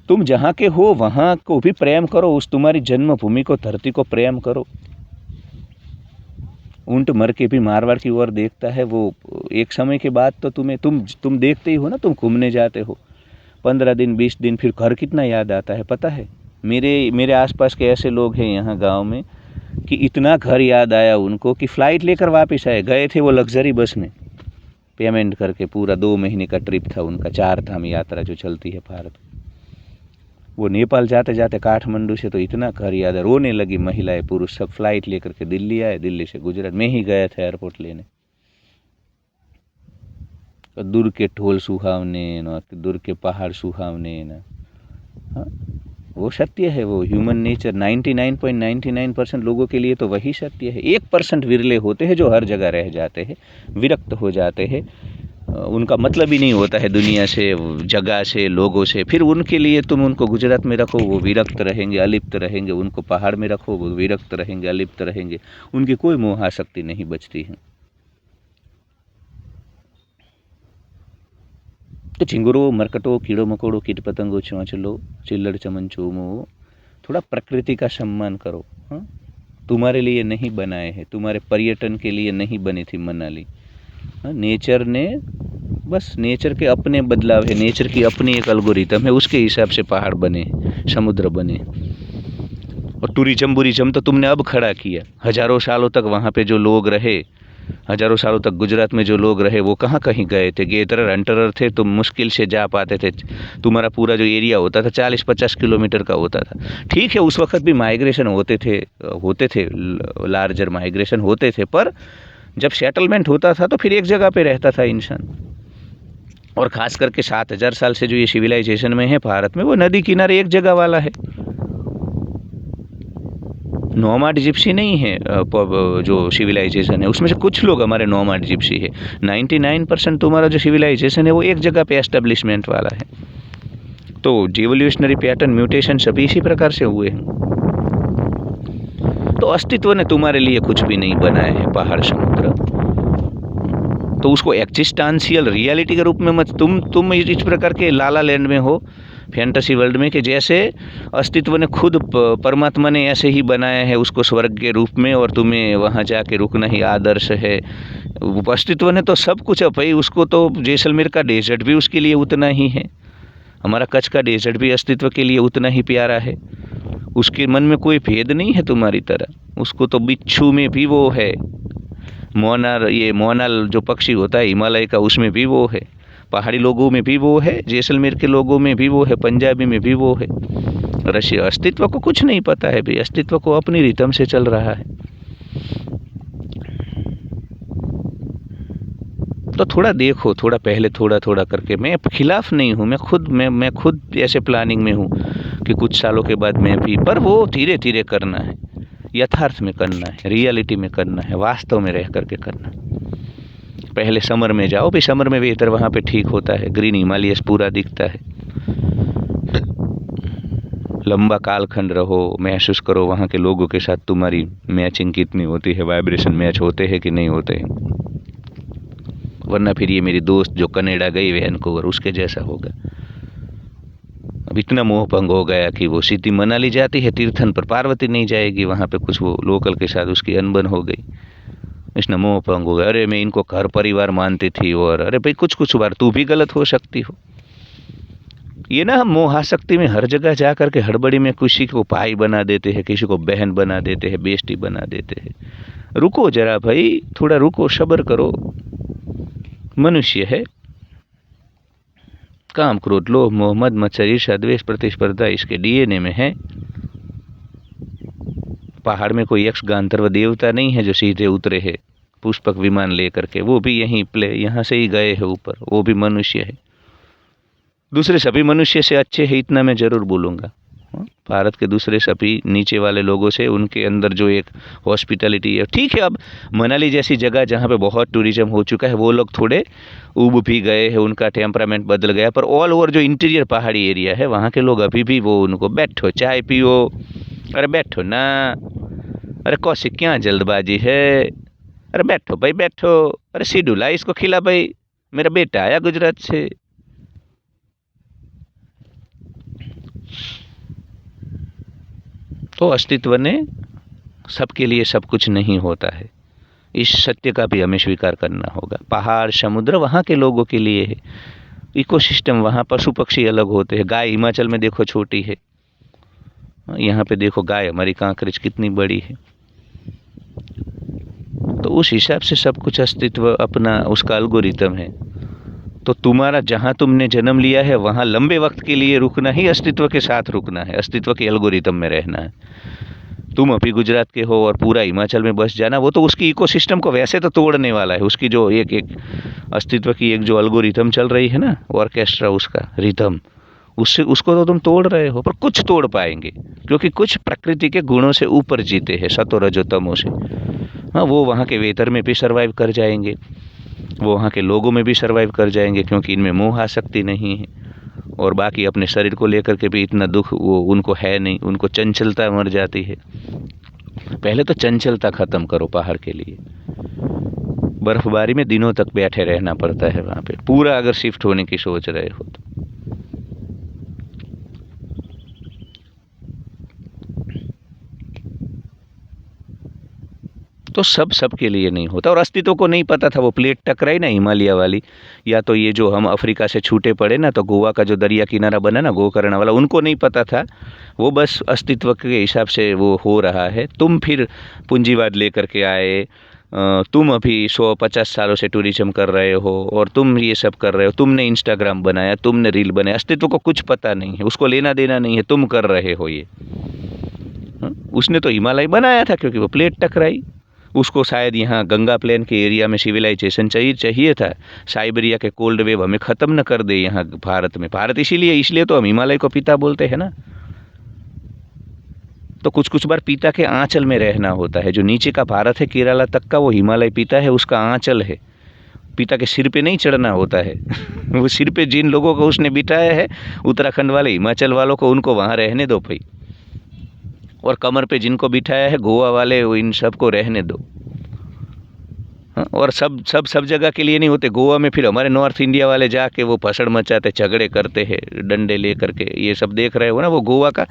[SPEAKER 1] तुम जहाँ के हो वहाँ को भी प्रेम करो, उस तुम्हारी जन्मभूमि को, धरती को प्रेम करो। ऊंट मर के भी मारवाड़ की ओर देखता है, वो एक समय के बाद तो तुम देखते ही हो ना, तुम घूमने जाते हो 15 दिन 20 दिन, फिर घर कितना याद आता है पता है। मेरे आसपास के ऐसे लोग हैं यहाँ गांव में कि इतना घर याद आया उनको कि फ़्लाइट लेकर वापस आए। गए थे वो लग्जरी बस में, पेमेंट करके, पूरा 2 महीने का ट्रिप था उनका, 4 धाम यात्रा जो चलती है भारत। वो नेपाल जाते जाते काठमांडू से तो इतना घर याद है, रोने लगी महिलाएं पुरुष सब। फ्लाइट लेकर के दिल्ली आए, दिल्ली से गुजरात, मैं ही गया था एयरपोर्ट लेने। तो दूर के ढोल सुहावने न, दूर के पहाड़ सुहावने न। हाँ, वो सत्य है, वो ह्यूमन नेचर 99.99% लोगों के लिए तो वही सत्य है। 1% विरले होते हैं जो हर जगह रह जाते हैं, विरक्त हो जाते हैं, उनका मतलब ही नहीं होता है दुनिया से, जगह से, लोगों से। फिर उनके लिए तुम उनको गुजरात में रखो, वो विरक्त रहेंगे, अलिप्त रहेंगे। उनको पहाड़ में रखो, वो विरक्त रहेंगे, अलिप्त रहेंगे। उनकी कोई मोह आसक्ति नहीं बचती है। तो चिंगुरो, मरकटो, कीड़ो मकोड़ो, कीट पतंगो, चौंचलो, चिल्लड़ चमन चूमो, थोड़ा प्रकृति का सम्मान करो। हाँ, तुम्हारे लिए नहीं बनाए हैं, तुम्हारे पर्यटन के लिए नहीं बनी थी मनाली। हाँ, नेचर ने, बस नेचर के अपने बदलाव है, नेचर की अपनी एक एल्गोरिथम है, उसके हिसाब से पहाड़ बने, समुद्र बने। और टूरिज्म तो तुमने अब खड़ा किया। हजारों सालों तक वहाँ पे जो लोग रहे, हजारों सालों तक गुजरात में जो लोग रहे, वो कहाँ कहीं गए थे, गेदरर हंटरर थे, तुम मुश्किल से जा पाते थे। तुम्हारा पूरा जो एरिया होता था 40-50 किलोमीटर का होता था। ठीक है, उस वक्त भी माइग्रेशन होते थे, लार्जर माइग्रेशन होते थे, पर जब सेटलमेंट होता था तो फिर एक जगह पे रहता था इंसान। और ख़ास करके 7000 साल से जो ये सिविलाइजेशन में है भारत में, वो नदी किनारे एक जगह वाला है। नोमाड जिप्सी नहीं है जो सिविलाइजेशन है, उसमें से कुछ लोग हमारे नोमाड जिप्सी है। 99% तुम्हारा जो सिविलाइजेशन है वो एक जगह पे एस्टेब्लिशमेंट वाला है। तो इवोल्यूशनरी पैटर्न, म्यूटेशन सभी इसी प्रकार से हुए हैं। तो अस्तित्व ने तुम्हारे लिए कुछ भी नहीं बनाया है पहाड़ समुद्र। तो उसको एक्जिस्टेंशियल रियलिटी के रूप में मत, तुम इस प्रकार के लाला लैंड में हो, फैंटेसी वर्ल्ड में, कि जैसे अस्तित्व ने खुद, परमात्मा ने ऐसे ही बनाया है उसको स्वर्ग के रूप में, और तुम्हें वहाँ जाके रुकना ही आदर्श है। अस्तित्व ने तो सब कुछ है भाई, उसको तो जैसलमेर का डेजर्ट भी उसके लिए उतना ही है, हमारा कच्छ का डेजर्ट भी अस्तित्व के लिए उतना ही प्यारा है। उसके मन में कोई भेद नहीं है तुम्हारी तरह। उसको तो बिच्छू में भी वो है, मोनाल जो पक्षी होता है हिमालय का, उसमें भी वो है, पहाड़ी लोगों में भी वो है, जैसलमेर के लोगों में भी वो है, पंजाबी में भी वो है। रशिया अस्तित्व को कुछ नहीं पता है भाई, अस्तित्व को अपनी रिदम से चल रहा है। तो थोड़ा देखो, थोड़ा पहले थोड़ा थोड़ा करके। मैं खिलाफ नहीं हूँ, मैं खुद ऐसे प्लानिंग में हूँ कि कुछ सालों के बाद मैं भी, पर वो धीरे धीरे करना है, यथार्थ में करना है, रियलिटी में करना है, वास्तव में रह करके करना। पहले समर में जाओ भाई, समर में वेदर वहाँ पे ठीक होता है, ग्रीन हिमालयस पूरा दिखता है। लंबा कालखंड रहो, महसूस करो वहाँ के लोगों के साथ तुम्हारी मैचिंग कितनी होती है, वाइब्रेशन मैच होते हैं कि नहीं होते हैं। वरना फिर ये मेरी दोस्त जो कनाडा गई वैनकूवर, उसके जैसा होगा। अब इतना मोह भंग हो गया कि वो सीधी मनाली जाती है तीर्थन पर, पार्वती नहीं जाएगी वहाँ पे, कुछ वो लोकल के साथ उसकी अनबन हो गई, इसने मोह भंग हो गया। अरे मैं इनको घर परिवार मानती थी, और अरे भाई कुछ बार तू भी गलत हो सकती हो। ये ना हम मोहाशक्ति में हर जगह जा कर के हड़बड़ी में किसी को भाई बना देते हैं, किसी को बहन बना देते हैं, बेइज्जती बना देते हैं। रुको जरा भाई, थोड़ा रुको, सब्र करो। मनुष्य है। काम, क्रोध, लोभ, मोह, मद, मत्सर, ईर्ष्या, द्वेष, प्रतिस्पर्धा इसके डीएनए में है। पहाड़ में कोई यक्ष गांधर्व देवता नहीं है जो सीधे उतरे हैं पुष्पक विमान लेकर के, वो भी यहाँ से ही गए हैं ऊपर, वो भी मनुष्य है। दूसरे सभी मनुष्य से अच्छे हैं, इतना मैं जरूर बोलूँगा। भारत के दूसरे सभी नीचे वाले लोगों से उनके अंदर जो एक हॉस्पिटैलिटी है, ठीक है। अब मनाली जैसी जगह जहाँ पे बहुत टूरिज्म हो चुका है, वो लोग थोड़े उब भी गए हैं, उनका टेम्परामेंट बदल गया, पर ऑल ओवर जो इंटीरियर पहाड़ी एरिया है वहाँ के लोग अभी भी वो उनको बैठो चाय पियो, अरे बैठो ना, अरे कौशिक क्या जल्दबाजी है, अरे बैठो भाई बैठो, अरे सिडुला इसको खिला भाई, मेरा बेटा आया गुजरात से। तो अस्तित्व ने सबके लिए सब कुछ नहीं होता है, इस सत्य का भी हमें स्वीकार करना होगा। पहाड़ समुद्र वहाँ के लोगों के लिए है, इकोसिस्टम वहाँ पशु पक्षी अलग होते हैं। गाय हिमाचल में देखो छोटी है, यहाँ पे देखो गाय हमारी कांकरेज कितनी बड़ी है। तो उस हिसाब से सब कुछ अस्तित्व अपना उसका एल्गोरिथम है। तो तुम्हारा जहाँ तुमने जन्म लिया है वहाँ लंबे वक्त के लिए रुकना ही अस्तित्व के साथ रुकना है, अस्तित्व के एल्गोरिथम में रहना है। तुम अभी गुजरात के हो और पूरा हिमाचल में बस जाना, वो तो उसकी इकोसिस्टम को वैसे तो तोड़ने वाला है। उसकी जो एक अस्तित्व की एक जो एल्गोरिथम चल रही है ना, ऑर्केस्ट्रा, उसका रिदम, उससे उसको तो तुम तोड़ रहे हो। पर कुछ तोड़ पाएंगे, क्योंकि कुछ प्रकृति के गुणों से ऊपर जीते हैं, सतो रजो तमो से। हाँ, वो वहाँ के वेदर में भी सर्वाइव कर जाएंगे, वो वहाँ के लोगों में भी सर्वाइव कर जाएंगे, क्योंकि इनमें मोह आसक्ति नहीं है। और बाकी अपने शरीर को लेकर के भी इतना दुख वो उनको है नहीं, उनको चंचलता मर जाती है। पहले तो चंचलता खत्म करो पहाड़ के लिए। बर्फबारी में दिनों तक बैठे रहना पड़ता है वहाँ पे, पूरा अगर शिफ्ट होने की सोच रहे हो तो सब के लिए नहीं होता। और अस्तित्व को नहीं पता था, वो प्लेट टकराई ना हिमालय वाली, या तो ये जो हम अफ्रीका से छूटे पड़े ना, तो गोवा का जो दरिया किनारा बना ना गोकर्ण वाला, उनको नहीं पता था। वो बस अस्तित्व के हिसाब से वो हो रहा है। तुम फिर पूंजीवाद लेकर के आए, तुम अभी 150 सालों से टूरिज्म कर रहे हो और तुम ये सब कर रहे हो, तुमने इंस्टाग्राम बनाया, तुमने रील बनाया, अस्तित्व को कुछ पता नहीं है, उसको लेना देना नहीं है, तुम कर रहे हो ये। उसने तो हिमालय बनाया था क्योंकि वो प्लेट टकराई, उसको शायद यहाँ गंगा प्लेन के एरिया में सिविलाइजेशन चाहिए था, साइबेरिया के कोल्ड वेव हमें ख़त्म न कर दे यहाँ भारत में। भारत इसलिए तो हम हिमालय को पिता बोलते हैं ना। तो कुछ बार पिता के आंचल में रहना होता है। जो नीचे का भारत है केरला तक का, वो हिमालय पिता है, उसका आंचल है। पिता के सिर पे नहीं चढ़ना होता है वो सिर पे जिन लोगों को उसने बिठाया है, उत्तराखंड वाले, हिमाचल वालों को, उनको वहाँ रहने दो भाई। और कमर पे जिनको बिठाया है गोवा वाले, वो इन सब को रहने दो। हाँ, और सब जगह के लिए नहीं होते। गोवा में फिर हमारे नॉर्थ इंडिया वाले जाके वो भसड़ मचाते, झगड़े करते हैं डंडे लेकर के, ये सब देख रहे हो ना। वो गोवा का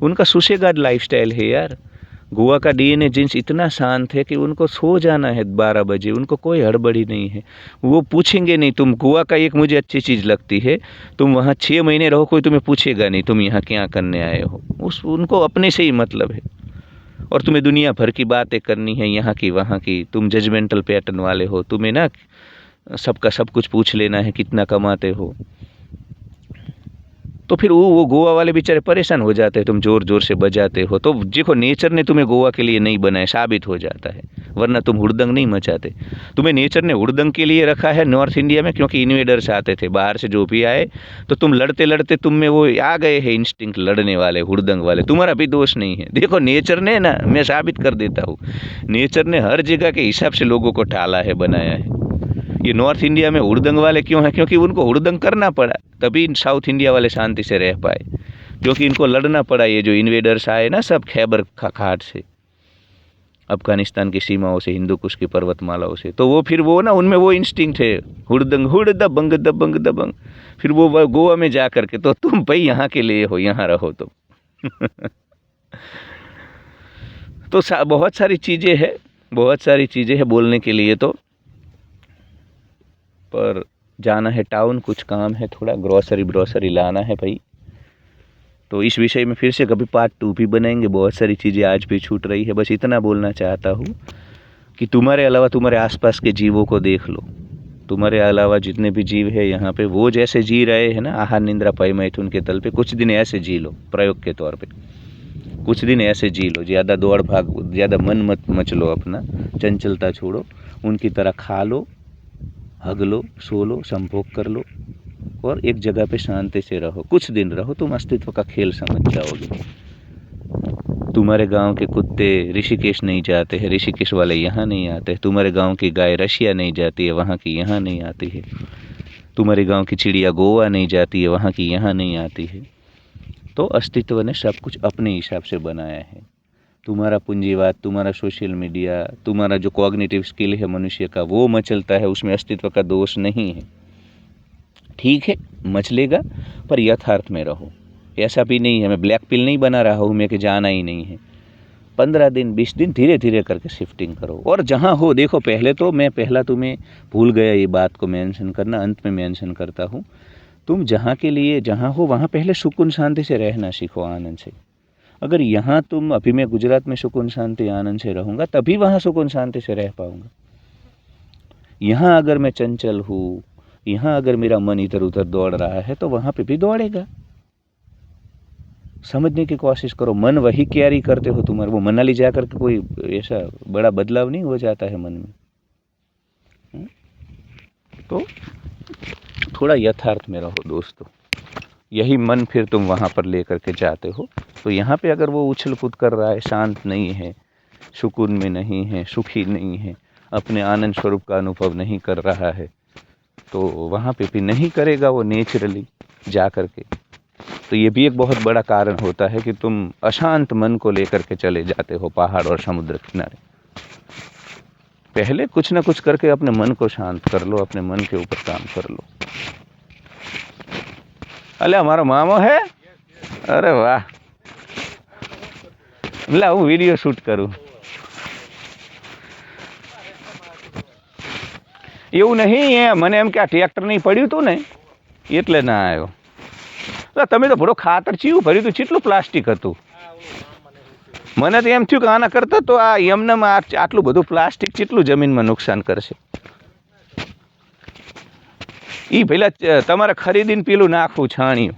[SPEAKER 1] उनका सुसेगाद लाइफस्टाइल है यार। गोवा का डीएनए जीन्स इतना शांत है कि उनको सो जाना है 12 बजे, उनको कोई हड़बड़ी नहीं है। वो पूछेंगे नहीं। तुम गोवा का एक मुझे अच्छी चीज़ लगती है, तुम वहाँ 6 महीने रहो, कोई तुम्हें पूछेगा नहीं तुम यहाँ क्या करने आए हो। उनको अपने से ही मतलब है। और तुम्हें दुनिया भर की बातें करनी है, यहाँ की वहाँ की। तुम जजमेंटल पैटर्न वाले हो, तुम्हें ना सबका सब कुछ पूछ लेना है कितना कमाते हो। तो फिर वो गोवा वाले बेचारे परेशान हो जाते हैं, तुम जोर जोर से बजाते हो। तो देखो, नेचर ने तुम्हें गोवा के लिए नहीं बनाया, साबित हो जाता है, वरना तुम हुड़दंग नहीं मचाते। तुम्हें नेचर ने हुड़दंग के लिए रखा है नॉर्थ इंडिया में, क्योंकि इन्वेडर्स आते थे बाहर से जो भी आए, तो तुम लड़ते लड़ते तुम में वो आ गए हैं इंस्टिंक्ट लड़ने वाले, हुड़दंग वाले। तुम्हारा भी दोष नहीं है। देखो, नेचर ने ना, मैं साबित कर देता हूँ, नेचर ने हर जगह के हिसाब से लोगों को ढाला है, बनाया है। ये नॉर्थ इंडिया में हुड़दंग वाले क्यों हैं? क्योंकि उनको हुड़दंग करना पड़ा, तभी साउथ इंडिया वाले शांति से रह पाए। क्योंकि इनको लड़ना पड़ा, ये जो इन्वेडर्स आए ना सब खैबर खाट से, अफगानिस्तान की सीमाओं से, हिंदू कुश की पर्वतमालाओं से। तो वो फिर वो ना, उनमें वो इंस्टिंक्ट है, हुड़दंग हुड़ दबंग दबंग दबंग। फिर वो गोवा में जा करके, तो तुम भाई यहाँ के लिए हो, यहाँ रहो तुम तो बहुत सारी चीज़ें हैं, बहुत सारी चीज़ें हैं बोलने के लिए तो, पर जाना है टाउन, कुछ काम है, थोड़ा ग्रोसरी लाना है भाई। तो इस विषय में फिर से कभी पार्ट 2 भी बनाएंगे। बहुत सारी चीज़ें आज भी छूट रही है। बस इतना बोलना चाहता हूँ कि तुम्हारे अलावा तुम्हारे आसपास के जीवों को देख लो। तुम्हारे अलावा जितने भी जीव है यहाँ पे, वो जैसे जी रहे हैं ना, आहार निंद्रा पय मैथुन के तल पे, कुछ दिन ऐसे जी लो प्रयोग के तौर पे। कुछ दिन ऐसे जी लो, ज़्यादा दौड़ भाग, ज़्यादा मन मत मचलो अपना, चंचलता छोड़ो। उनकी तरह खा लो, हग लो, सो लो, संभोग कर लो और एक जगह पे शांति से रहो। कुछ दिन रहो, तुम अस्तित्व का खेल समझ जाओगे। तुम्हारे गांव के कुत्ते ऋषिकेश नहीं जाते हैं, ऋषिकेश वाले यहाँ नहीं आते। तुम्हारे गांव की गाय रशिया नहीं जाती है, वहाँ की यहाँ नहीं आती है। तुम्हारे गांव की चिड़िया गोवा नहीं जाती है, वहाँ की यहाँ नहीं आती है। तो अस्तित्व ने सब कुछ अपने हिसाब से बनाया है। तुम्हारा पूंजीवाद, तुम्हारा सोशल मीडिया, तुम्हारा जो कॉग्निटिव स्किल है मनुष्य का, वो मचलता है, उसमें अस्तित्व का दोष नहीं है। ठीक है, मचलेगा, पर यथार्थ में रहो। ऐसा भी नहीं है, मैं ब्लैक पिल नहीं बना रहा हूँ मैं कि जाना ही नहीं है। 15 दिन 20 दिन धीरे धीरे करके शिफ्टिंग करो। और जहाँ हो, देखो पहले तो मैं तुम्हें भूल गया ये बात को मेंशन करना, अंत में मेंशन करता हूँ। तुम जहाँ के लिए जहाँ हो वहाँ पहले सुकून शांति से रहना सीखो, आनंद से। अगर यहाँ तुम, अभी मैं गुजरात में सुकून शांति आनंद से रहूँगा, तभी वहाँ सुकून शांति से रह पाऊँगा। यहाँ अगर मैं चंचल हूँ, यहाँ अगर मेरा मन इधर उधर दौड़ रहा है, तो वहाँ पे भी दौड़ेगा। समझने की कोशिश करो। मन वही कैरी करते हो तुम्हारे, वो मनाली जा करके कोई ऐसा बड़ा बदलाव नहीं हो जाता है मन में। तो थोड़ा यथार्थ में रहो दोस्तों। यही मन फिर तुम वहाँ पर लेकर के जाते हो। तो यहाँ पे अगर वो उछल कूद कर रहा है, शांत नहीं है, सुकून में नहीं है, सुखी नहीं है, अपने आनंद स्वरूप का अनुभव नहीं कर रहा है, तो वहाँ पे भी नहीं करेगा वो नेचुरली जा कर के। तो ये भी एक बहुत बड़ा कारण होता है कि तुम अशांत मन को लेकर के चले जाते हो पहाड़ और समुद्र किनारे। पहले कुछ ना कुछ करके अपने मन को शांत कर लो, अपने मन के ऊपर काम कर लो। अले हमारा मामो है, अरे वाह, ला હું વિડીયો શૂટ કરું। એવું નહીં, મને એમ કે આ ટ્રેક્ટર નહીં પડ્યું હતું ને એટલે ના આવ્યો। તમે તો ભરો ખાતર ચીવું ભર્યું હતું, કેટલું પ્લાસ્ટિક હતું। મને તો એમ થયું કે આના કરતાં તો આ એમનેમ આટલું બધું પ્લાસ્ટિક કેટલું જમીનમાં નુકસાન કરશે। એ પહેલાં તમારે ખરીદીને પેલું નાખવું છાણિયું।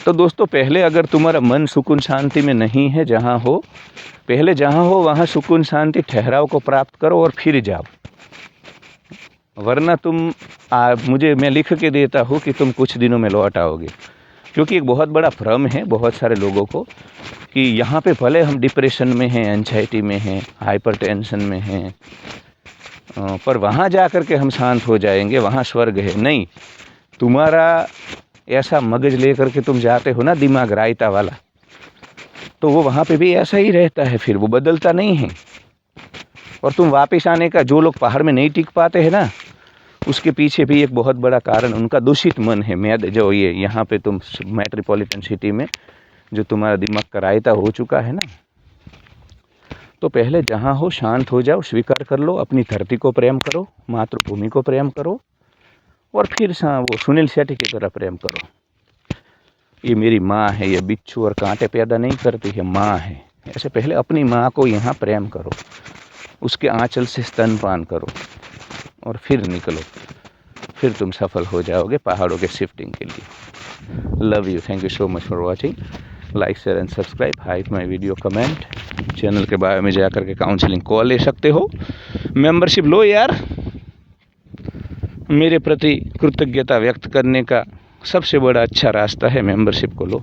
[SPEAKER 1] तो दोस्तों, पहले अगर तुम्हारा मन सुकून शांति में नहीं है, जहाँ हो, पहले जहाँ हो वहाँ सुकून शांति ठहराव को प्राप्त करो और फिर जाओ। वरना तुम मैं लिख के देता हूँ कि तुम कुछ दिनों में लौट आओगे। क्योंकि एक बहुत बड़ा भ्रम है बहुत सारे लोगों को कि यहाँ पे भले हम डिप्रेशन में हैं, एंजाइटी में हैं, हाइपर टेंशन में हैं, पर वहाँ जा कर के हम शांत हो जाएंगे, वहाँ स्वर्ग है। नहीं, तुम्हारा ऐसा मगज लेकर के तुम जाते हो ना, दिमाग रायता वाला, तो वो वहाँ पे भी ऐसा ही रहता है, फिर वो बदलता नहीं है। और तुम वापस आने का, जो लोग पहाड़ में नहीं टिक पाते हैं ना, उसके पीछे भी एक बहुत बड़ा कारण उनका दूषित मन है। मैं जो ये यहाँ पे तुम मेट्रोपॉलिटन सिटी में जो तुम्हारा दिमाग का रायता हो चुका है ना, तो पहले जहाँ हो शांत हो जाओ, स्वीकार कर लो, अपनी धरती को प्रेम करो, मातृभूमि को प्रेम करो, और फिर वो सुनील शेट्टी की तरह प्रेम करो। ये मेरी माँ है, ये बिच्छू और कांटे पैदा नहीं करती है, माँ है। ऐसे पहले अपनी माँ को यहाँ प्रेम करो, उसके आंचल से स्तनपान करो, और फिर निकलो। फिर तुम सफल हो जाओगे पहाड़ों के शिफ्टिंग के लिए। Love you, thank you so much for watching. Like, share and subscribe, hype my video, comment. Channel के बारे में जाकर के काउंसलिंग कॉल ले सकते हो, मेंबरशिप लो यार। मेरे प्रति कृतज्ञता व्यक्त करने का सबसे बड़ा अच्छा रास्ता है मेंबरशिप को लो।